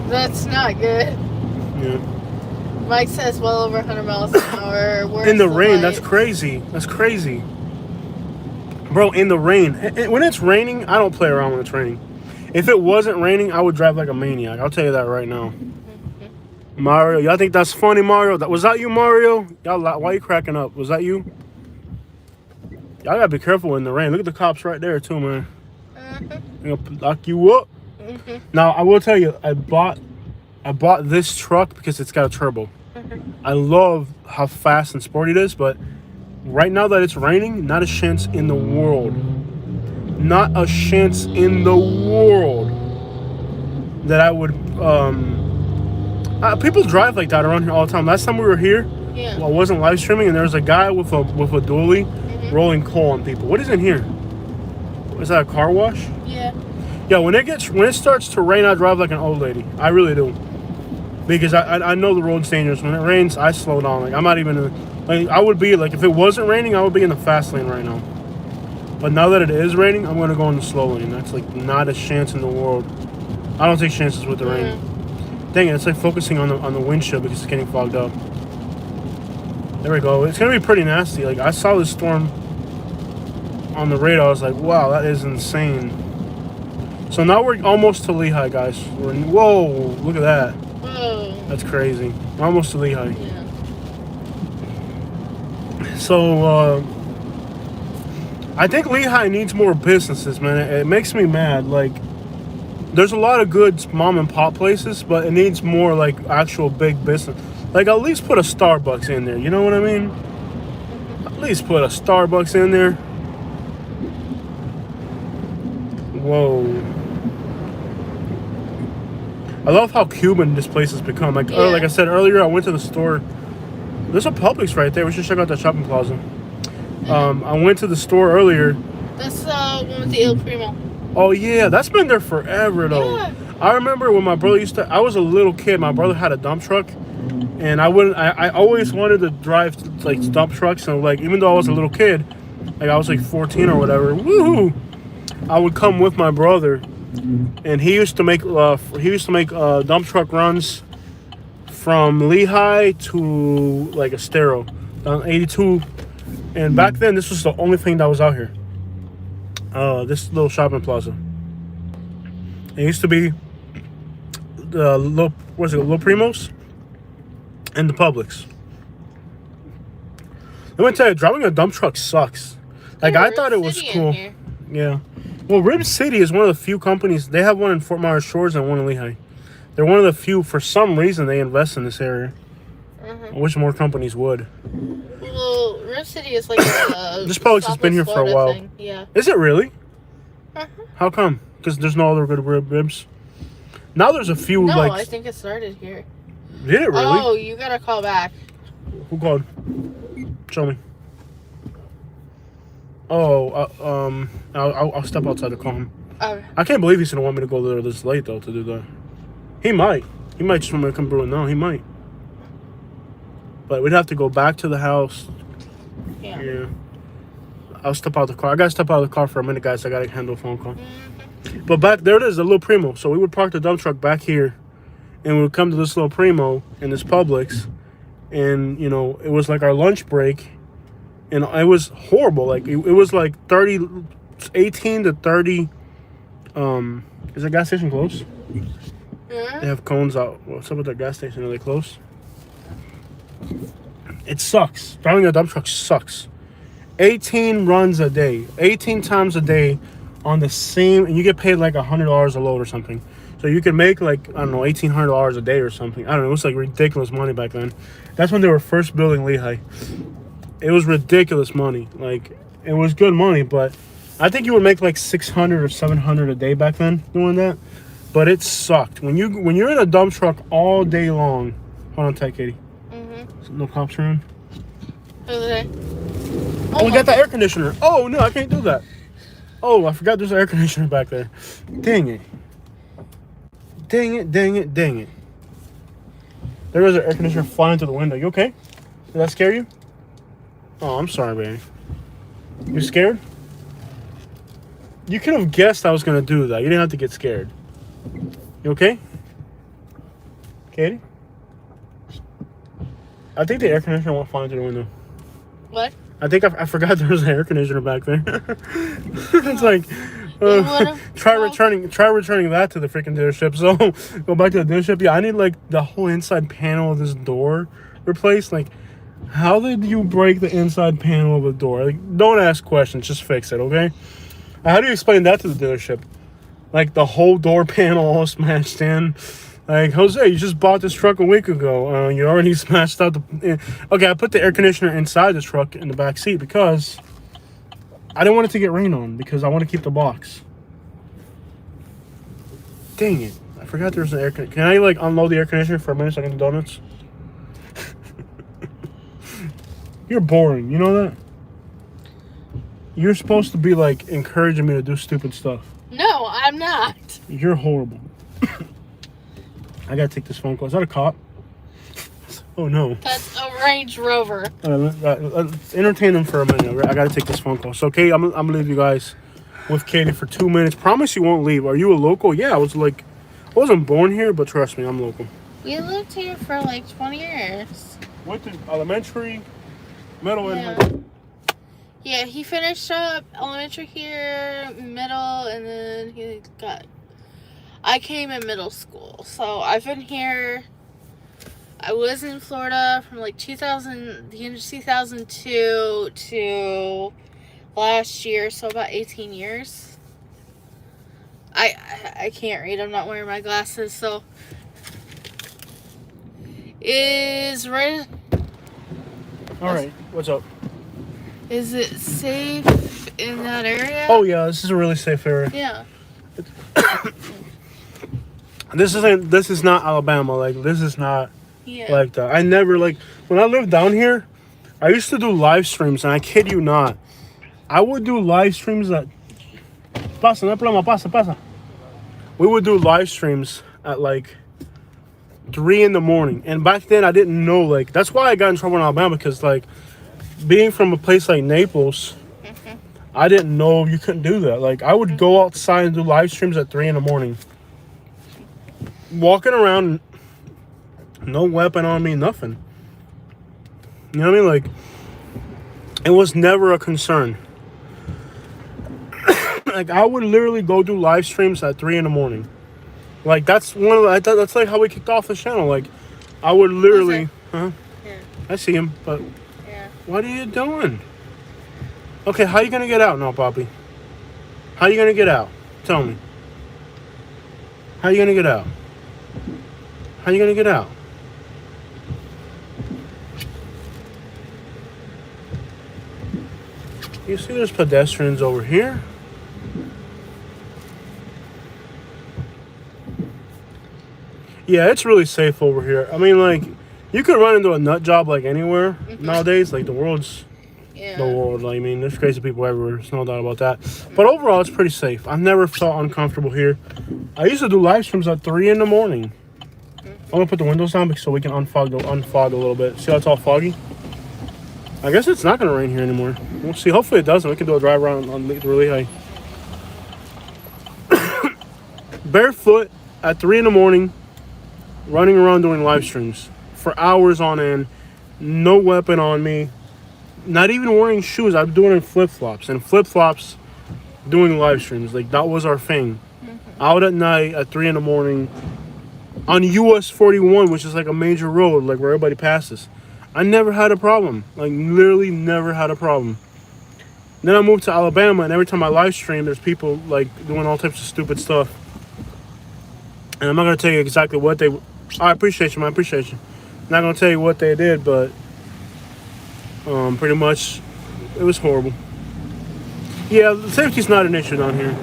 That's not good. Yeah. Mike says well over 100 miles an hour. Where's In the rain, light? that's crazy. That's crazy. Bro, in the rain. When it's raining, I don't play around when it's raining. If it wasn't raining, I would drive like a maniac. I'll tell you that right now. Mario, y'all think that's funny, Mario? Was that you, Mario? Y'all, why are you cracking up? Was that you? Y'all gotta be careful in the rain. Look at the cops right there, too, man. It'll lock you up. Now I will tell you, I bought this truck because it's got a turbo. I love how fast and sporty it is, but right now that it's raining, not a chance in the world. Not a chance in the world that I would. People drive like that around here all the time. Last time we were here, I wasn't live streaming, and there was a guy with a dually rolling coal on people. What is in here? Is that a car wash? Yeah. Yeah. When it starts to rain, I drive like an old lady. I really do, because I know the road's dangerous. When it rains, I slow down. Like I'm not even. Like I would be like if it wasn't raining, I would be in the fast lane right now. But now that it is raining, I'm gonna go in the slow lane. That's like not a chance in the world. I don't take chances with the rain. Dang it, it's like focusing on the windshield because it's getting fogged up. There we go. It's gonna be pretty nasty. Like I saw this storm on the radar. I was like, wow, that is insane. So now we're almost to Lehigh, guys. Whoa, look at that. Whoa. That's crazy. We're almost to Lehigh. Yeah. So I think Lehigh needs more businesses, man. It makes me mad. Like there's a lot of good mom and pop places, but it needs more like actual big business. Like at least put a Starbucks in there. You know what I mean? At least put a Starbucks in there. Whoa. I love how Cuban this place has become. Like like I said earlier, I went to the store. There's a Publix right there. We should check out that shopping plaza. I went to the store earlier. That's the one with the Il Primo. Oh yeah, that's been there forever though. Yeah. I remember when my brother I was a little kid. My brother had a dump truck, and I always wanted to drive like dump trucks. And like even though I was a little kid, like I was like 14 or whatever. Woohoo! I would come with my brother, and he used to make dump truck runs from Lehigh to like Estero, down 82. And back then, this was the only thing that was out here. This little shopping plaza. It used to be the Little Primos and the Publix. Let me tell you, driving a dump truck sucks. Like I thought it was cool. Yeah. Well, Rib City is one of the few companies. They have one in Fort Myers Shores and one in Lehigh. They're one of the few. For some reason, they invest in this area. I wish more companies would. Well, Rib City is like this Publix has been here for a while. Thing. Yeah. Is it really? How come? Because there's no other good ribs. Now there's a few. No, like I think it started here. Did it really? Oh, you gotta call back. Who called? Show me. Oh, I'll step outside to call him. Okay. I can't believe he's gonna want me to go there this late though to do that. He might just want me to come brew it now. He might. But we'd have to go back to the house. Yeah. I'll step out the car. I gotta step out of the car for a minute, guys. I gotta handle a phone call. But back there, it is, the Little Primo. So we would park the dump truck back here, and we would come to this Little Primo in this Publix, and you know it was like our lunch break, and it was horrible. Like it was like 18 to 30. Is the gas station close? Yeah. They have cones out. What's up with that gas station? Are they close? It sucks. Driving a dump truck sucks. 18 runs a day. 18 times a day on the same, and you get paid like $100 a load or something. So you can make like, I don't know, $1,800 a day or something. I don't know. It was like ridiculous money back then. That's when they were first building Lehigh. It was ridiculous money. Like, it was good money, but I think you would make like $600 or $700 a day back then doing that. But it sucked. When you're in a dump truck all day long. Hold on tight, Katie. No cops around. Oh, we got the air conditioner. Oh no, I can't do that. Oh, I forgot there's an air conditioner back there. Dang it. Dang it, dang it, dang it. There was an air conditioner flying through the window. You okay? Did that scare you? Oh, I'm sorry, baby. You scared? You could have guessed I was going to do that. You didn't have to get scared. You okay? Katie? I think the air conditioner went flying through the window. What? I think I forgot there was an air conditioner back there. It's like, try returning that to the freaking dealership. So go back to the dealership. Yeah, I need like the whole inside panel of this door replaced. Like, how did you break the inside panel of a door? Like, don't ask questions, just fix it, okay? How do you explain that to the dealership? Like the whole door panel all smashed in. Like, Jose, you just bought this truck a week ago. You already smashed out the... Okay, I put the air conditioner inside the truck in the back seat because I didn't want it to get rain on because I want to keep the box. Dang it. I forgot there was an air conditioner. Can I, like, unload the air conditioner for a minute so I can do donuts? You're boring. You know that? You're supposed to be, like, encouraging me to do stupid stuff. No, I'm not. You're horrible. I gotta take this phone call. Is that a cop? Oh no. That's a Range Rover. Let's entertain them for a minute. I gotta take this phone call. So, Katie, I'm gonna leave you guys with Katie for 2 minutes. Promise you won't leave. Are you a local? Yeah, I wasn't born here, but trust me, I'm local. We lived here for like 20 years. Went to elementary, middle, Yeah. and Yeah, he finished up elementary here, middle, and then I came in middle school. So I've been here. I was in Florida from like the end of 2002 to last year, so about 18 years. I can't read. I'm not wearing my glasses, so is right. all right. What's up? Is it safe in that area? Oh yeah, this is a really safe area. Yeah. This is not Alabama. Like, this is not Yeah. like that. I never, like, when I lived down here, I used to do live streams, and I kid you not, I would do live streams at pasa. We would do live streams at like 3 in the morning. And back then I didn't know, like, that's why I got in trouble in Alabama, because like being from a place like Naples, I didn't know you couldn't do that. Like, I would go outside and do live streams at 3 in the morning. Walking around, no weapon on me, nothing. You know what I mean? Like, it was never a concern. Like, I would literally go do live streams at 3 in the morning. Like, that's that's like how we kicked off the channel. Like, I would literally, Yeah. I see him, but Yeah. what are you doing? Okay, how you gonna get out now, Poppy? How you gonna get out? Tell me. How you gonna get out? How you gonna get out? You see there's pedestrians over here. Yeah, it's really safe over here. I mean, like, you could run into a nut job like anywhere nowadays. Like, the world. I mean, there's crazy people everywhere. There's no doubt about that. But overall, it's pretty safe. I've never felt uncomfortable here. I used to do live streams at 3 in the morning. I'm gonna put the windows down so we can unfog a little bit. See how it's all foggy? I guess it's not gonna rain here anymore. We'll see. Hopefully it doesn't. We can do a drive around on really high. Barefoot at 3 in the morning, running around doing live streams for hours on end. No weapon on me. Not even wearing shoes. I'm doing it in flip-flops. And flip-flops doing live streams. Like, that was our thing. Out at night at 3 in the morning on US 41, which is like a major road, like where everybody passes. I never had a problem. Like, literally never had a problem. Then I moved to Alabama, and every time I live stream, there's people like doing all types of stupid stuff. And I'm not gonna tell you exactly what they. I appreciate you, man. I appreciate you. I'm not gonna tell you what they did, but pretty much, it was horrible. Yeah, safety's not an issue down here.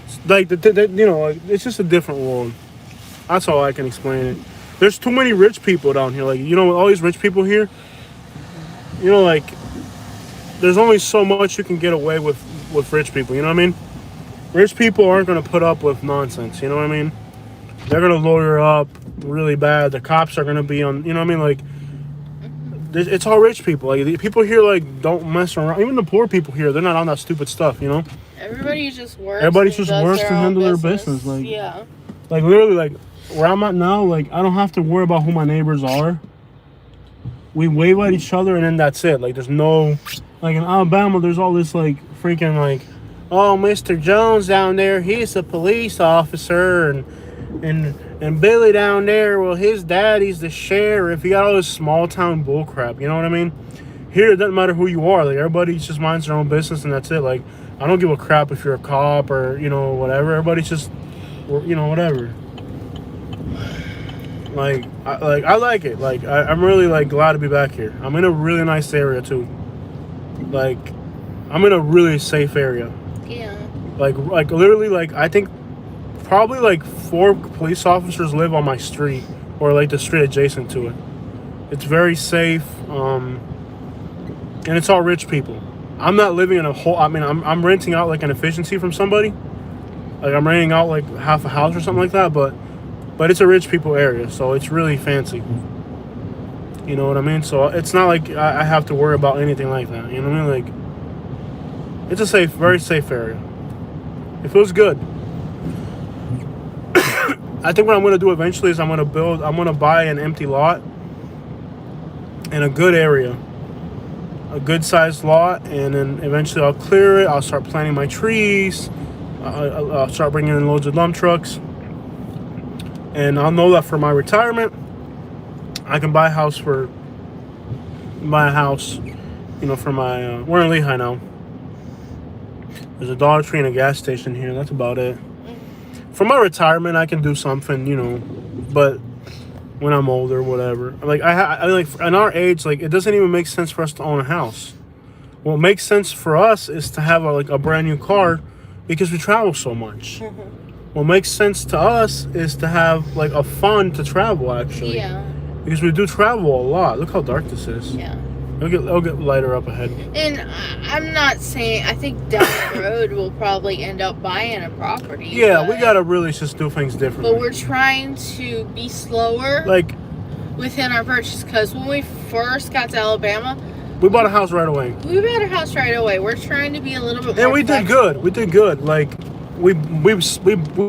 It's like you know, like, it's just a different world. That's how I can explain it. There's too many rich people down here. Like, you know, all these rich people here. You know, like, there's only so much you can get away with rich people. You know what I mean? Rich people aren't gonna put up with nonsense. You know what I mean? They're gonna lawyer up really bad. The cops are gonna be on. You know what I mean? Like, it's all rich people. Like, the people here, like, don't mess around. Even the poor people here, they're not on that stupid stuff. You know? Everybody just works. Everybody just works to handle their business. Like, yeah. Like, literally, like, where I'm at now, like, I don't have to worry about who my neighbors are. We wave at each other, and then that's it. Like, there's no, like, in Alabama, there's all this, like, freaking, like, oh, Mr. Jones down there, he's a police officer, and Billy down there, well, his daddy's the sheriff. You got all this small town bull crap, you know what I mean? Here, it doesn't matter who you are. Like, everybody just minds their own business, and that's it. Like, I don't give a crap if you're a cop or, you know, whatever. Everybody's just, you know, whatever. Like, I like it. Like, I'm really, like, glad to be back here. I'm in a really nice area, too. Like, I'm in a really safe area. Yeah. Like literally, like, I think probably, like, 4 police officers live on my street or, like, the street adjacent to it. It's very safe, and it's all rich people. I'm not living in a whole... I mean, I'm renting out, like, an efficiency from somebody. Like, I'm renting out, like, half a house or something like that, but it's a rich people area, so it's really fancy. You know what I mean? So it's not like I have to worry about anything like that. You know what I mean? Like, it's a safe, very safe area. It feels good. I think what I'm going to do eventually is I'm going to buy an empty lot in a good area. A good sized lot, and then eventually I'll clear it. I'll start planting my trees. I'll start bringing in loads of dump trucks. And I'll know that for my retirement, I can buy a house, you know, for my, we're in Lehigh now. There's a Dollar Tree and a gas station here. That's about it. For my retirement, I can do something, you know, but when I'm older, whatever. Like, I like, in our age, like, it doesn't even make sense for us to own a house. What makes sense for us is to have a brand new car because we travel so much. What makes sense to us is to have, like, a fund to travel, actually. Yeah. Because we do travel a lot. Look how dark this is. Yeah. It'll get lighter up ahead. And I'm not saying... I think down the road we'll probably end up buying a property. Yeah, we gotta really just do things differently. But we're trying to be slower, like, within our purchase. Because when we first got to Alabama... we bought a house right away. We bought a house right away. We're trying to be a little bit more... And we did good. We did good. Like... We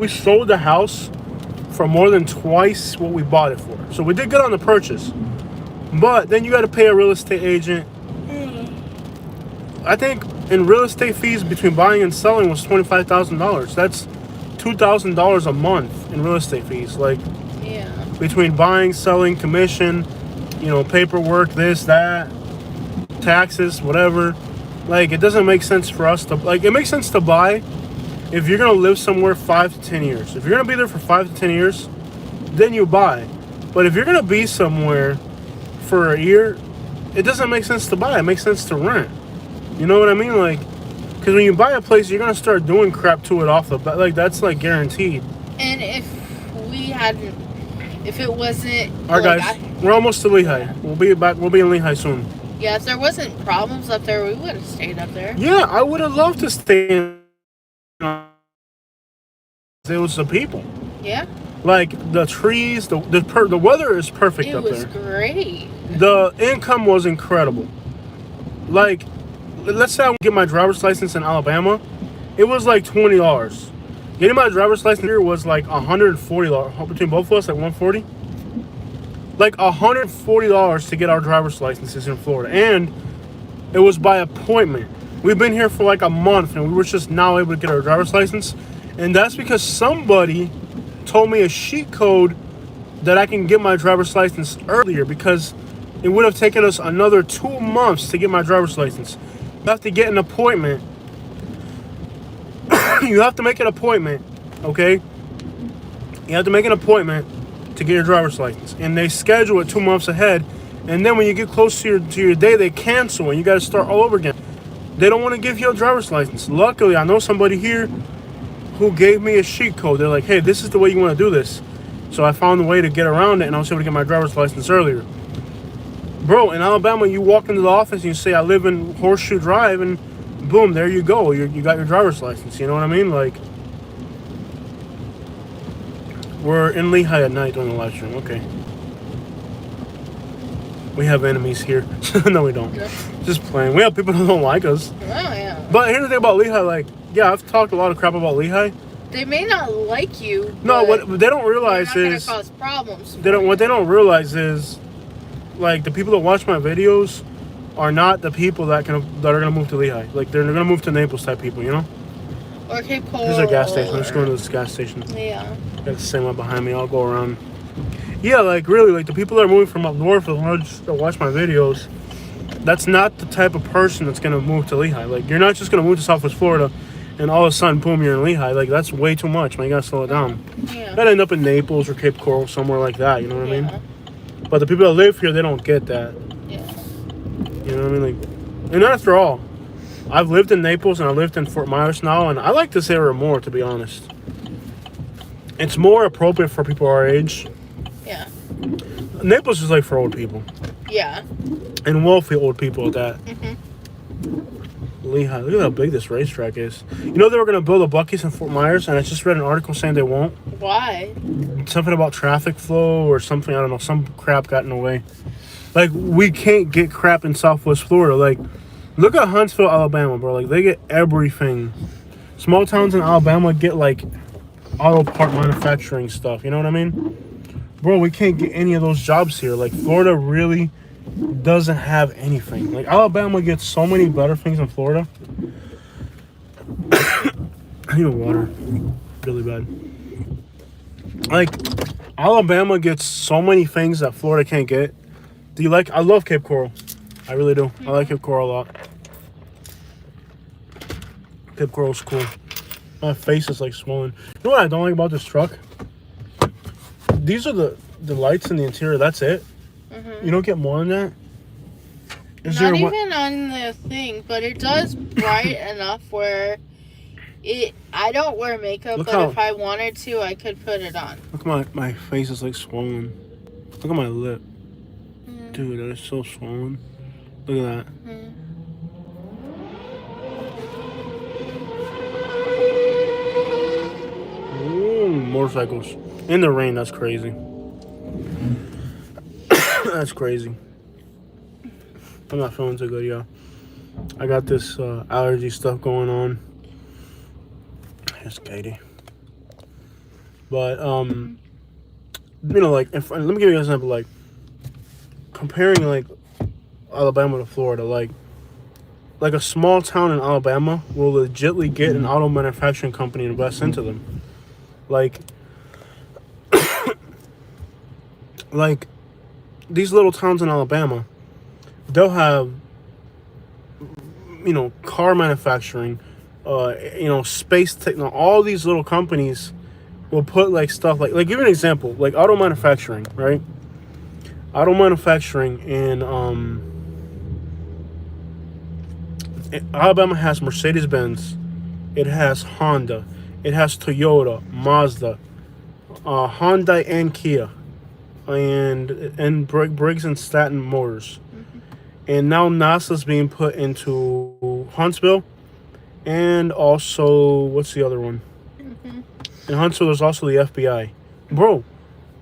sold the house for more than twice what we bought it for. So we did good on the purchase. But then you got to pay a real estate agent. I think in real estate fees between buying and selling was $25,000. That's $2,000 a month in real estate fees. Like, yeah, between buying, selling, commission, you know, paperwork, this, that, taxes, whatever. Like, it doesn't make sense for us to... Like, it makes sense to buy if you're going to live somewhere 5 to 10 years. If you're going to be there for 5 to 10 years, then you buy. But if you're going to be somewhere for a year, it doesn't make sense to buy. It makes sense to rent. You know what I mean? Like, because when you buy a place, you're going to start doing crap to it off the bat. Like, that's, like, guaranteed. and if we hadn't... If it wasn't... All right, guys. We're almost to Lehigh. We'll be back. We'll be in Lehigh soon. Yeah, if there wasn't problems up there, we would have stayed up there. Yeah, I would have loved to stay in... It was the people. Yeah. Like, the trees, the weather is perfect up there. It was great. The income was incredible. Like, let's say I get my driver's license in Alabama, it was like $20. Getting my driver's license here was like $140 between both of us, like $140. Like $140 to get our driver's licenses in Florida, and it was by appointment. We've been here for like a month, and we were just now able to get our driver's license, and that's because somebody told me a sheet code that I can get my driver's license earlier, because it would have taken us another 2 months to get my driver's license. You have to get an appointment. You have to make an appointment, okay? You have to make an appointment to get your driver's license, and they schedule it 2 months ahead. And then when you get close to your day, they cancel, and you got to start all over again. They don't want to give you a driver's license. Luckily, I know somebody here who gave me a sheet code. They're like, hey, this is the way you want to do this. So I found a way to get around it, and I was able to get my driver's license earlier. Bro, in Alabama, you walk into the office and you say, I live in Horseshoe Drive, and boom, there you go. You got your driver's license. You know what I mean? Like, we're in Lehigh at night doing the live stream. Okay. We have enemies here. No, we don't. Yeah. Just playing. We have people who don't like us. Oh, yeah. But here's the thing about Lehigh. Like, yeah, I've talked a lot of crap about Lehigh. They may not like you. No, what they don't realize is... They're not going to cause problems. What they don't realize is, like, the people that watch my videos are not the people that are gonna move to Lehigh. Like, they're gonna move to Naples type people, you know? Or Cape Coral. There's a gas station. I'm just going to this gas station. Yeah. Got the same one behind me. I'll go around. Yeah, like, really, like, the people that are moving from up north that watch my videos, That's not the type of person that's gonna move to Lehigh. Like, you're not just gonna move to Southwest Florida, and all of a sudden, boom, you're in Lehigh. Like, that's way too much, man. You gotta slow it down. Yeah. You gotta end up in Naples or Cape Coral, somewhere like that. You know what I Yeah. mean? But the people that live here, they don't get that. Yeah. You know what I mean? Like, and after all, I've lived in Naples and I lived in Fort Myers now, and I like this area more, to be honest. It's more appropriate for people our age. Yeah. Naples is like for old people. Yeah. And wealthy old people at that. Mhm. Lehigh, look at how big this racetrack is. You know they were going to build a Buc-ee's in Fort Myers, and I just read an article saying they won't. Why? Something about traffic flow or something, I don't know. Some crap got in the way. Like, we can't get crap in Southwest Florida. Like, look at Huntsville, Alabama, bro. Like, they get everything. Small towns in Alabama get, like, auto part manufacturing stuff. You know what I mean? Bro, we can't get any of those jobs here. Like, Florida really doesn't have anything. Like, Alabama gets so many better things than Florida. I need water. Really bad. Like, Alabama gets so many things that Florida can't get. Do you like... I love Cape Coral. I really do. I like Cape Coral a lot. Cape Coral's cool. My face is, like, swollen. You know what I don't like about this truck? These are the lights in the interior. That's it. You don't get more than that? Not even on the thing, but it does bright enough where I don't wear makeup, Look but how- if I wanted to, I could put it on. Look at my face is like swollen. Look at my lip. Dude, that is so swollen. Look at that. Ooh, motorcycles. In the rain, that's crazy. That's crazy. I'm not feeling too good, y'all. I got this allergy stuff going on. Here's Katie. But, you know, like, let me give you an example, like, comparing, like, Alabama to Florida, like a small town in Alabama will legitly get an auto manufacturing company and invest into them. Like, like, these little towns in Alabama, they'll have, you know, car manufacturing, you know, space technology. All these little companies will put, like, stuff like give you an example, like auto manufacturing, right? Auto manufacturing in Alabama has Mercedes-Benz, it has Honda, it has Toyota, Mazda, Hyundai and Kia, and Briggs and Stratton Motors. And now NASA's being put into Huntsville, and also, what's the other one? In Huntsville, there's also the FBI. Bro,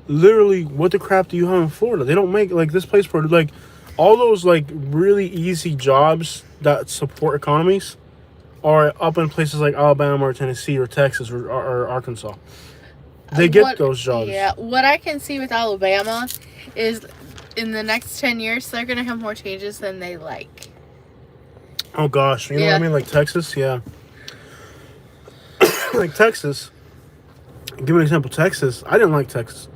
literally, what the crap do you have in Florida? They don't make, like, this place for, like, all those, like, really easy jobs that support economies are up in places like Alabama or Tennessee or Texas or Arkansas. They get those jobs. Yeah, what I can see with Alabama is in the next 10 years, they're going to have more changes than they like. Oh, gosh. You know what I mean? Like Texas? Yeah. Like Texas. Give me an example. Texas. I didn't like Texas.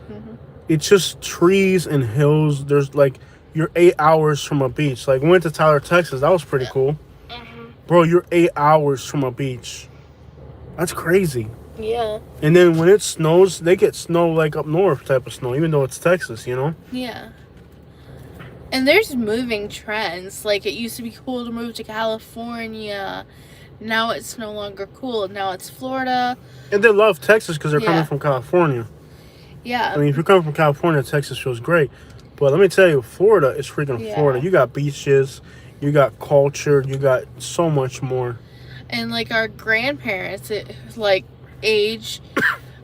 It's just trees and hills. There's, like, you're 8 hours from a beach. Like, we went to Tyler, Texas. That was pretty cool. Bro, you're 8 hours from a beach. That's crazy. Yeah. And then when it snows, they get snow like up north type of snow, even though it's Texas, you know? Yeah. And there's moving trends. Like, it used to be cool to move to California. Now it's no longer cool. Now it's Florida. And they love Texas because they're coming from California. Yeah. I mean, if you're coming from California, Texas feels great. But let me tell you, Florida is freaking Florida. You got beaches, you got culture, you got so much more. And, like, our grandparents, like, age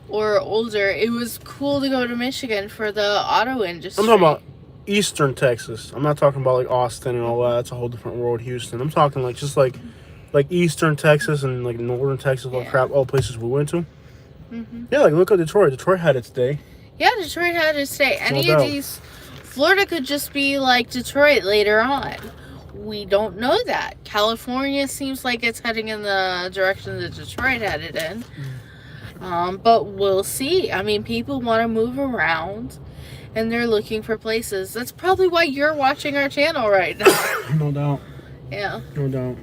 or older, it was cool to go to Michigan for the auto industry. I'm talking about eastern Texas. I'm not talking about, like, Austin and all that. That's a whole different world, Houston. I'm talking, like, just, like eastern Texas and, like, northern Texas, all crap, all places we went to. Yeah, like, look at Detroit. Detroit had its day. Yeah, Detroit had its day. Any of these... Florida could just be like Detroit later on. We don't know that. California seems like it's heading in the direction that Detroit headed in. But we'll see. I mean, people want to move around. and they're looking for places. That's probably why you're watching our channel right now. No doubt. Yeah. No doubt.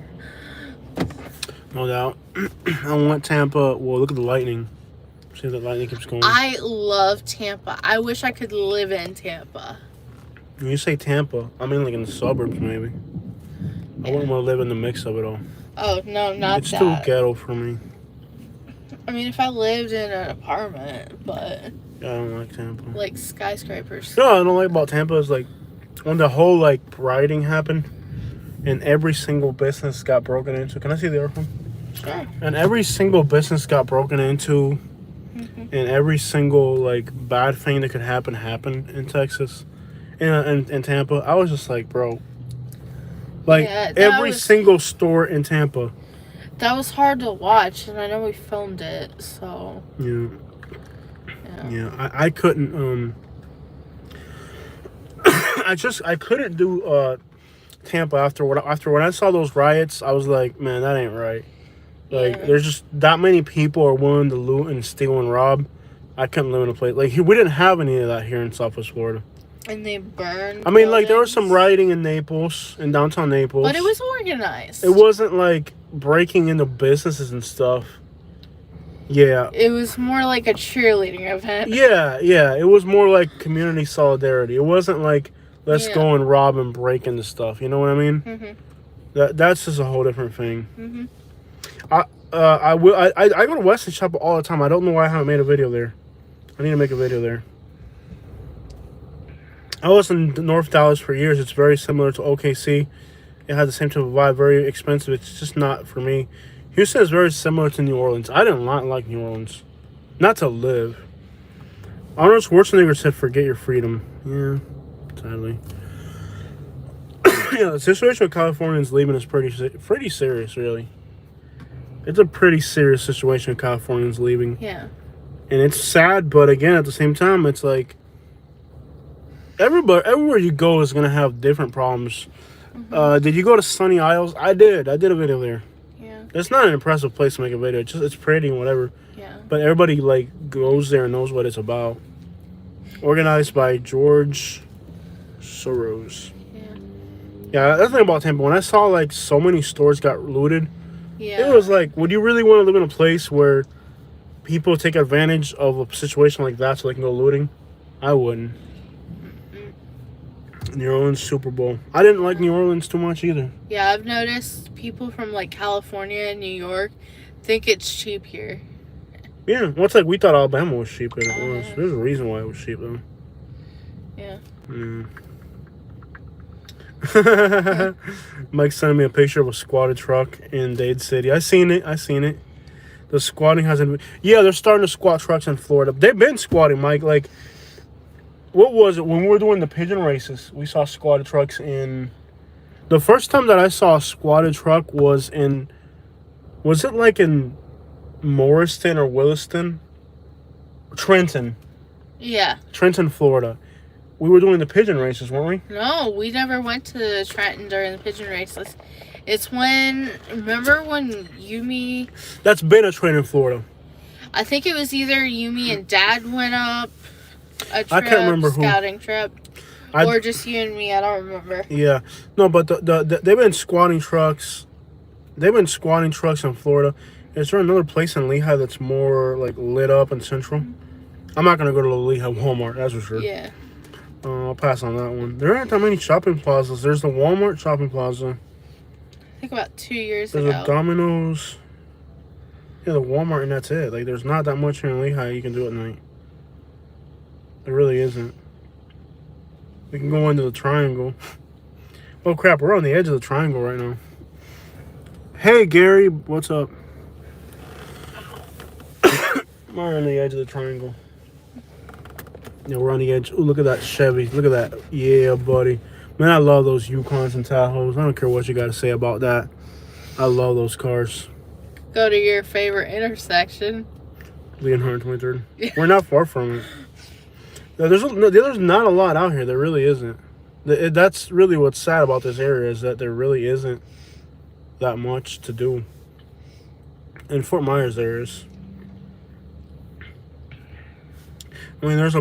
No doubt. I want Tampa. Well, look at the lightning. See if the lightning keeps going. I love Tampa. I wish I could live in Tampa. When you say Tampa, I mean like in the suburbs, maybe. I wouldn't want to live in the mix of it all. Oh, no, not It's that. too ghetto for me. I mean, if I lived in an apartment, but Yeah, I don't like Tampa. like skyscrapers. No, I don't like about Tampa is like when the whole like rioting happened and every single business got broken into. Can I see the other one? Sure. And every single business got broken into, and every single like bad thing that could happen happened in Texas, in Tampa. I was just like, bro, like Yeah, that every was- single store in Tampa. That was hard to watch, and I know we filmed it, so Yeah, yeah. yeah. I couldn't. I couldn't do Tampa after what I saw those riots. I was like, man, that ain't right. Like, Yeah. there's just that many people are willing to loot and steal and rob. I couldn't live in a place like we didn't have any of that here in Southwest Florida. And they burned. I mean, like there was some buildings. rioting in Naples, in downtown Naples, But it was organized. It wasn't like breaking into businesses and stuff. Yeah, It was more like a cheerleading event. yeah. It was more like community solidarity. It wasn't like let's Yeah. go and rob and break into stuff. You know what I mean? Mhm. That's just a whole different thing. Mhm. I go to Weston Shop all the time. I don't know why I haven't made a video there. I need to make a video there. I was in North Dallas for years. It's very similar to OKC. It has the same type of vibe. Very expensive. It's just not for me. Houston is very similar to New Orleans. I did not like New Orleans. Not to live. Arnold Schwarzenegger said, "Forget your freedom." Yeah, sadly. Yeah, the situation with Californians leaving is pretty serious, really. It's a pretty serious situation with Californians leaving. Yeah. And it's sad, but again, at the same time, it's like everywhere you go is gonna have different problems. Did you go to Sunny Isles? I did a video there. Yeah. It's not an impressive place to make a video. It's pretty and whatever. Yeah. But everybody like goes there and knows what it's about. Organized by George Soros. Yeah. Yeah, that's the thing about Tampa. When I saw like so many stores got looted, Yeah. it was like, would you really want to live in a place where people take advantage of a situation like that so they can go looting? I wouldn't. New Orleans Super Bowl. I didn't like New Orleans too much either. Yeah, I've noticed people from like California and New York think it's cheap here. Yeah, well, it's like we thought Alabama was cheap, and it was. Yeah. There's a reason why it was cheap, though. Yeah. Mike sent me a picture of a squatted truck in Dade City. I seen it. The squatting hasn't. Yeah, they're starting to squat trucks in Florida. They've been squatting, Mike. Like, what was it when we were doing the pigeon races? We saw squatted trucks in. The first time that I saw a squatted truck was in. Was it like in Morriston or Williston? Trenton, Florida. We were doing the pigeon races, weren't we? No, we never went to Trenton during the pigeon races. It's remember when Yumi, That's been a train in Florida. I think it was either Yumi and Dad went up a trip, I can't remember who. scouting trip, or just you and me, I don't remember. Yeah, no, but they've been squatting trucks. They've been squatting trucks in Florida. Is there another place in Lehigh that's more like lit up and central? I'm not gonna go to the Lehigh Walmart, that's for sure. Yeah. I'll pass on that one. There aren't that many shopping plazas. There's the Walmart shopping plaza. I think about 2 years There's ago. a Domino's. Yeah, the Walmart, and that's it. Like, there's not that much here in Lehigh you can do at night. There really isn't. We can go into the triangle. Oh crap, we're on the edge of the triangle right now. Hey Gary, what's up? We're on the edge of the triangle. Yeah, we're on the edge. Ooh, look at that Chevy. Look at that. Yeah, buddy. Man, I love those Yukons and Tahoes. I don't care what you got to say about that. I love those cars. Go to your favorite intersection. Lee and 123rd. We're not far from it. There's not a lot out here. There really isn't. That's really what's sad about this area is that there really isn't that much to do. In Fort Myers, there is. I mean, there's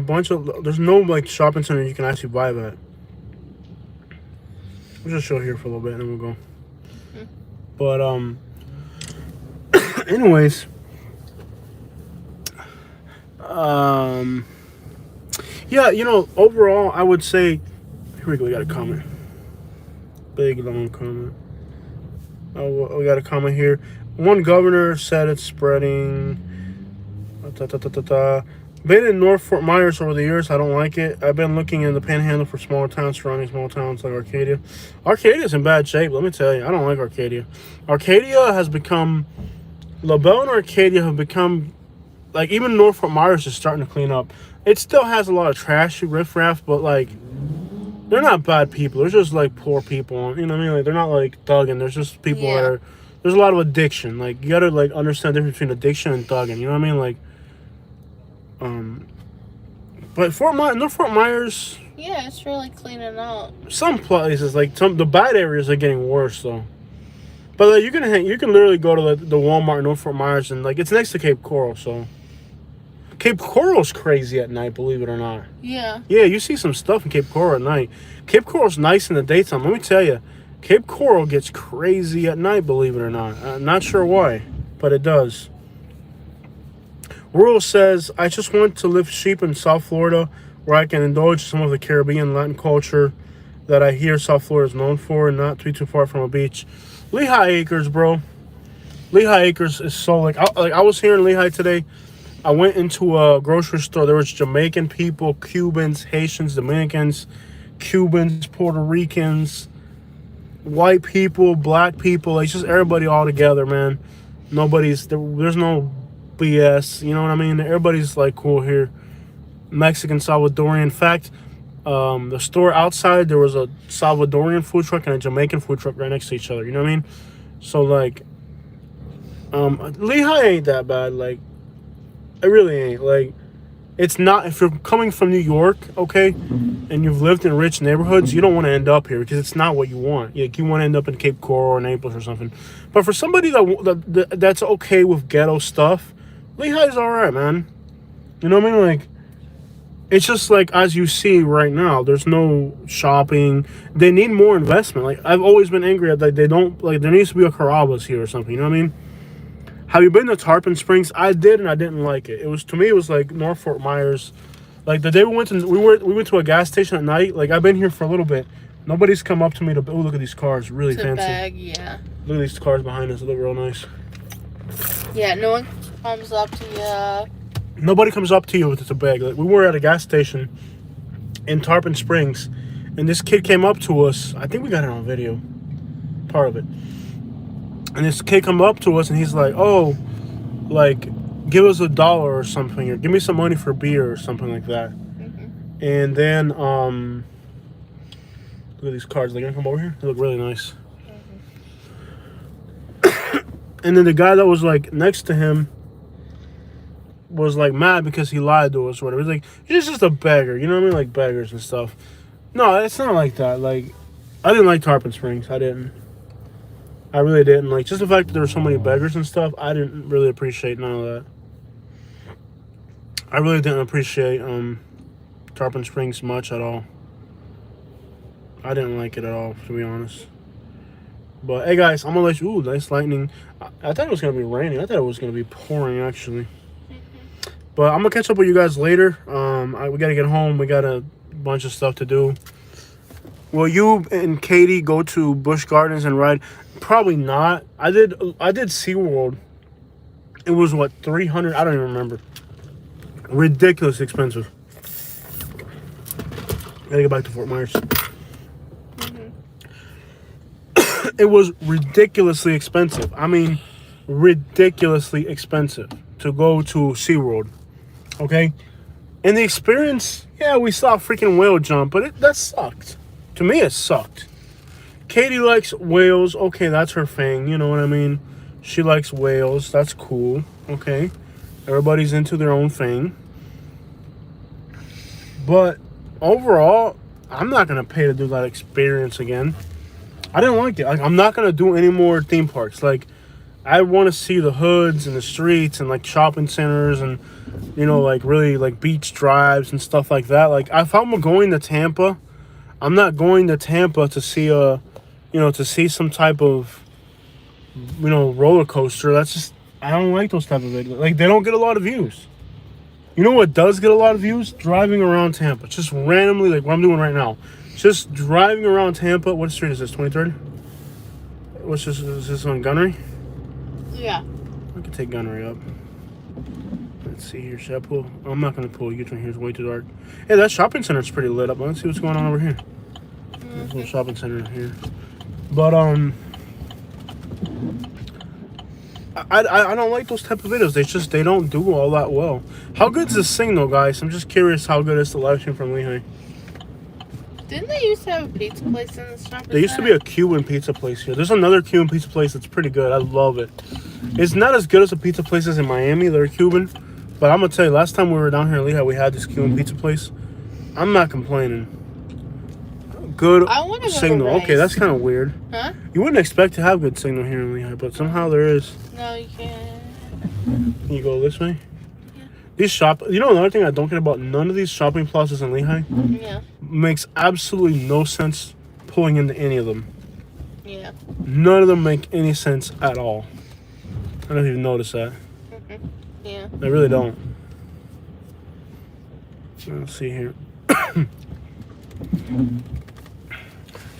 no like shopping center you can actually buy that. We'll just show here for a little bit and then we'll go. But anyways, yeah, you know, overall, I would say, here we go. We got a comment, big long comment. Oh, we got a comment here. One governor said it's spreading. Been in North Fort Myers over the years. I don't like it. I've been looking in the Panhandle for smaller towns surrounding small towns like Arcadia. Arcadia's in bad shape. Let me tell you, I don't like Arcadia. Arcadia has become, LaBelle and Arcadia have become, like, even North Fort Myers is starting to clean up. It still has a lot of trashy riffraff, but like, they're not bad people. They're just like poor people. You know what I mean? Like, they're not like thugging. There's just people that are. There's a lot of addiction. Like, you gotta like understand the difference between addiction and thugging. You know what I mean? Like, but North Fort Myers. Yeah, it's really cleaning up. Some places, like the bad areas, are getting worse though. But like, you can literally go to like, the Walmart in North Fort Myers, and like, it's next to Cape Coral, so. Cape Coral's crazy at night, believe it or not. Yeah. Yeah, you see some stuff in Cape Coral at night. Cape Coral's nice in the daytime. Let me tell you, Cape Coral gets crazy at night, believe it or not. I'm not sure why, but it does. Rural says, I just want to live sheep in South Florida where I can indulge some of the Caribbean Latin culture that I hear South Florida is known for and not to be too far from a beach. Lehigh Acres, bro. Lehigh Acres is so, like I was here in Lehigh today. I went into a grocery store. There was Jamaican people, Cubans, Haitians, Dominicans, Cubans, Puerto Ricans, white people, black people. It's just everybody all together, man. There's no BS. You know what I mean? Everybody's like cool here. Mexican, Salvadorian. In fact, the store outside, there was a Salvadorian food truck and a Jamaican food truck right next to each other. You know what I mean? So like, Lehigh ain't that bad. Like, it really ain't. Like, it's not. If you're coming from New York, okay, and you've lived in rich neighborhoods, you don't want to end up here because it's not what you want. Like, you want to end up in Cape Coral or Naples or something. But for somebody that's okay with ghetto stuff, Lehigh's all right, man. You know what I mean? Like, it's just like, as you see right now, there's no shopping. They need more investment. Like, I've always been angry at that. They don't, like, there needs to be a Carrabba's here or something. You know what I mean? Have you been to Tarpon Springs? I did, and I didn't like it. It was, to me, it was like North Fort Myers. Like, the day we went to a gas station at night. Like, I've been here for a little bit. Nobody's come up to me to. Oh, look at these cars, really fancy. Bag, yeah. Look at these cars behind us. They look real nice. Yeah, no one comes up to you. Nobody comes up to you with a bag. Like, we were at a gas station in Tarpon Springs, and this kid came up to us. I think we got it on video, part of it. And this kid come up to us and he's like, oh, like, give us $1 or something, or give me some money for beer or something like that. Mm-hmm. And then, look at these cards. They're gonna come over here. They look really nice. Mm-hmm. And then the guy that was like next to him was like mad because he lied to us or whatever. He's like, he's just a beggar, you know what I mean? Like beggars and stuff. No, it's not like that. Like, I didn't like Tarpon Springs. I really didn't. Like, just the fact that there were so many beggars and stuff, I didn't really appreciate none of that. I really didn't appreciate Tarpon Springs much at all. I didn't like it at all, to be honest. But, hey, guys, I'm going to let you... Ooh, nice lightning. I thought it was going to be raining. I thought it was going to be pouring, actually. But I'm going to catch up with you guys later. We got to get home. We got a bunch of stuff to do. Will you and Katie go to Busch Gardens and ride? Probably not. I did SeaWorld. It was what, 300? I don't even remember. Ridiculous expensive. Gotta get back to Fort Myers. Mm-hmm. It was ridiculously expensive. I mean, ridiculously expensive to go to SeaWorld. Okay? And the experience, yeah, we saw a freaking whale jump, but that sucked. To me, it sucked. Katie likes whales. Okay, that's her thing. You know what I mean? She likes whales. That's cool. Okay. Everybody's into their own thing. But overall, I'm not going to pay to do that experience again. I didn't like it. Like, I'm not going to do any more theme parks. Like, I want to see the hoods and the streets and like shopping centers and like really like beach drives and stuff like that. Like if I'm going to Tampa, I'm not going to Tampa to see to see some type of roller coaster. That's just, I don't like those type of videos. Like they don't get a lot of views. You know what does get a lot of views? Driving around Tampa. Just randomly, like what I'm doing right now. Just driving around Tampa. What street is this? 23rd? What's this? Is this on Gunnery? Yeah. I can take Gunnery up. Let's see here. Should I pull? I'm not going to pull. You can here. It's way too dark. Hey, that shopping center is pretty lit up. Let's see what's going on over here. There's a little shopping center here. But, I don't like those type of videos. They don't do all that well. How good is this thing though, guys? I'm just curious how good is the live stream from Lehigh. Didn't they used to have a pizza place in the shopping There used to be a Cuban pizza place here. There's another Cuban pizza place that's pretty good. I love it. It's not as good as the pizza places in Miami that are Cuban, but I'm gonna tell you, last time we were down here in Lehigh, we had this Cuban pizza place. I'm not complaining. Good signal. Okay, that's kind of weird. Huh? You wouldn't expect to have good signal here in Lehigh, but somehow there is. No, you can't. Can you go this way? Yeah. These another thing I don't get about none of these shopping plazas in Lehigh? Yeah. Makes absolutely no sense pulling into any of them. Yeah. None of them make any sense at all. I don't even notice that. Mm-hmm. Yeah. I really don't. Let's see here.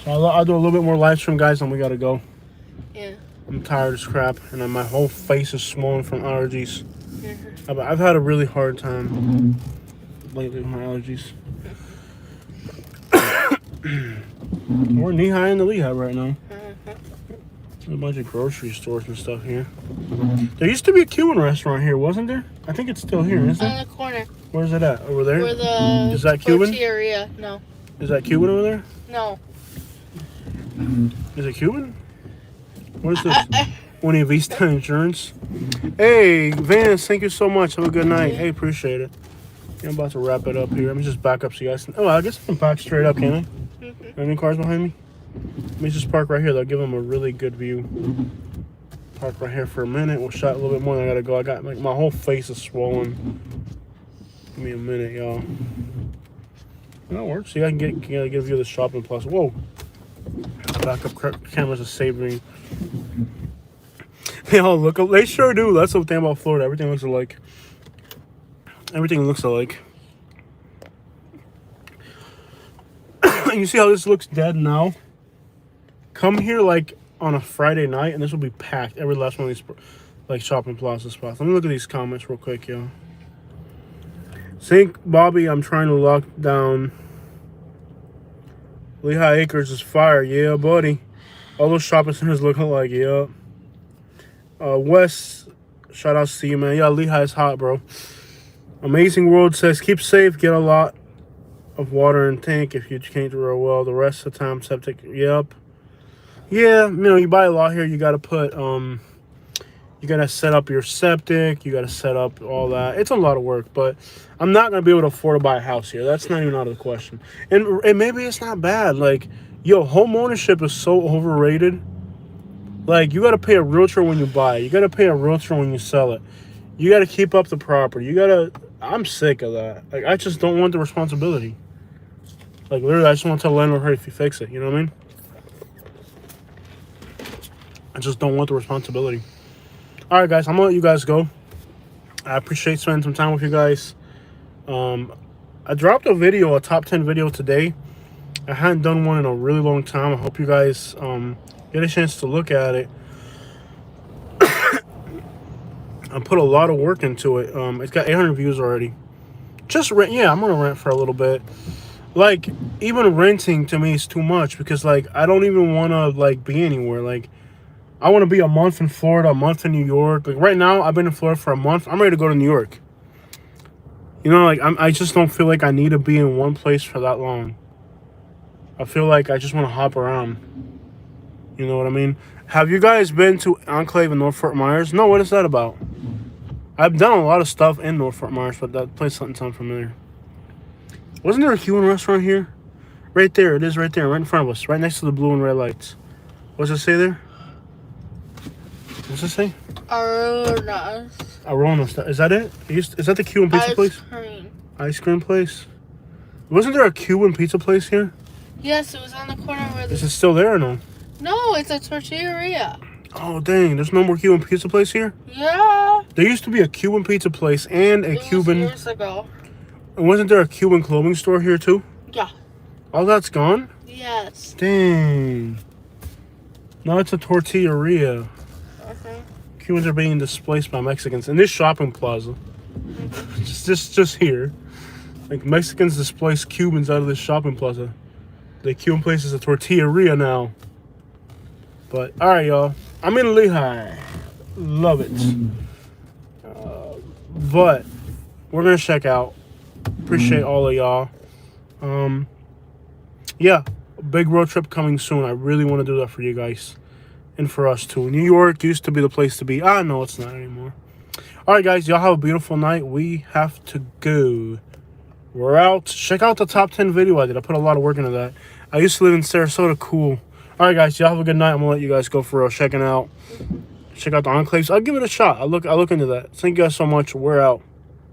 So I'll do a little bit more live stream, guys, and we gotta go. Yeah. I'm tired as crap, and then my whole face is swollen from allergies. Mm-hmm. I've had a really hard time lately with my allergies. We're knee-high in the Lehigh right now. There's a bunch of grocery stores and stuff here. There used to be a Cuban restaurant here, wasn't there? I think it's still here, isn't it? On the corner. Where's it at? Over there? Where the Is that Cuban? Tortilleria. No. Is that Cuban over there? No. Is it Cuban? What is this? Una Vista Insurance. Hey, Vance, thank you so much. Have a good night. Hey, appreciate it. Yeah, I'm about to wrap it up here. Let me just back up so you guys can... Oh, I guess I can back straight up, can I? Mm-hmm. Any cars behind me? Let me just park right here. They'll give them a really good view. Park right here for a minute. We'll shot a little bit more. I gotta go. I got like my whole face is swollen. Give me a minute, y'all. That works. See, I can get a view of the shopping plaza. Whoa. Backup cameras are saving. They all look. They sure do. That's the thing about Florida. Everything looks alike. Everything looks alike. And you see how this looks dead now? Come here like on a Friday night, and this will be packed. Every last one of these like shopping plaza spots. Let me look at these comments real quick, y'all. Think Bobby, I'm trying to lock down. Lehigh Acres is fire, yeah, buddy. All those shopping centers look alike, yeah. Wes, shout out to you, man. Yeah, Lehigh's hot, bro. Amazing World says, keep safe, get a lot of water in tank if you can't real well. The rest of the time, septic, yep. Yeah, you buy a lot here, you gotta put, you gotta set up your septic, you gotta set up all that. It's a lot of work, but I'm not gonna be able to afford to buy a house here. That's not even out of the question. And maybe it's not bad. Like, yo, home ownership is so overrated. Like, you gotta pay a realtor when you buy it. You gotta pay a realtor when you sell it. You gotta keep up the property. I'm sick of that. Like, I just don't want the responsibility. Like, literally, I just want to tell the landlord, hey, if you fix it, you know what I mean? I just don't want the responsibility. All right, guys, I'm gonna let you guys go. I appreciate spending some time with you guys. I dropped a top 10 video today. I hadn't done one in a really long time. I hope you guys get a chance to look at it. I put a lot of work into it. It's got 800 views already. Just rent. Yeah, I'm gonna rent for a little bit. Like, even renting to me is too much because, like, I don't even want to, like, be anywhere. Like, I want to be a month in Florida, a month in New York. Like, right now, I've been in Florida for a month. I'm ready to go to New York. You know, like, I just don't feel like I need to be in one place for that long. I feel like I just want to hop around. You know what I mean? Have you guys been to Enclave in North Fort Myers? No, what is that about? I've done a lot of stuff in North Fort Myers, but that place doesn't sound familiar. Wasn't there a Cuban restaurant here? Right there. It is right there, right in front of us. Right next to the blue and red lights. What's it say there? What's it say? Aronas. Aronas. Is that it? Is that the Cuban pizza place? Cream. Ice cream place? Wasn't there a Cuban pizza place here? Yes, it was on the corner where Is it still there or no? No, it's a tortilleria. Oh, dang. There's no more Cuban pizza place here? Yeah. There used to be a Cuban pizza place and a It was Cuban... years ago. And wasn't there a Cuban clothing store here too? Yeah. All that's gone? Yes. Dang. Now it's a tortilleria. Cubans are being displaced by Mexicans in this shopping plaza. Just here. Like, Mexicans displace Cubans out of this shopping plaza. The Cuban place is a tortilleria now. But, alright, y'all. I'm in Lehigh. Love it. But, we're going to check out. Appreciate all of y'all. Yeah. A big road trip coming soon. I really want to do that for you guys. And for us, too. New York used to be the place to be. Ah, no, it's not anymore. Alright, guys. Y'all have a beautiful night. We have to go. We're out. Check out the top 10 video I did. I put a lot of work into that. I used to live in Sarasota. Cool. Alright, guys. Y'all have a good night. I'm going to let you guys go for real. Checking out. Check out the enclaves. I'll give it a shot. I'll look into that. Thank you guys so much. We're out.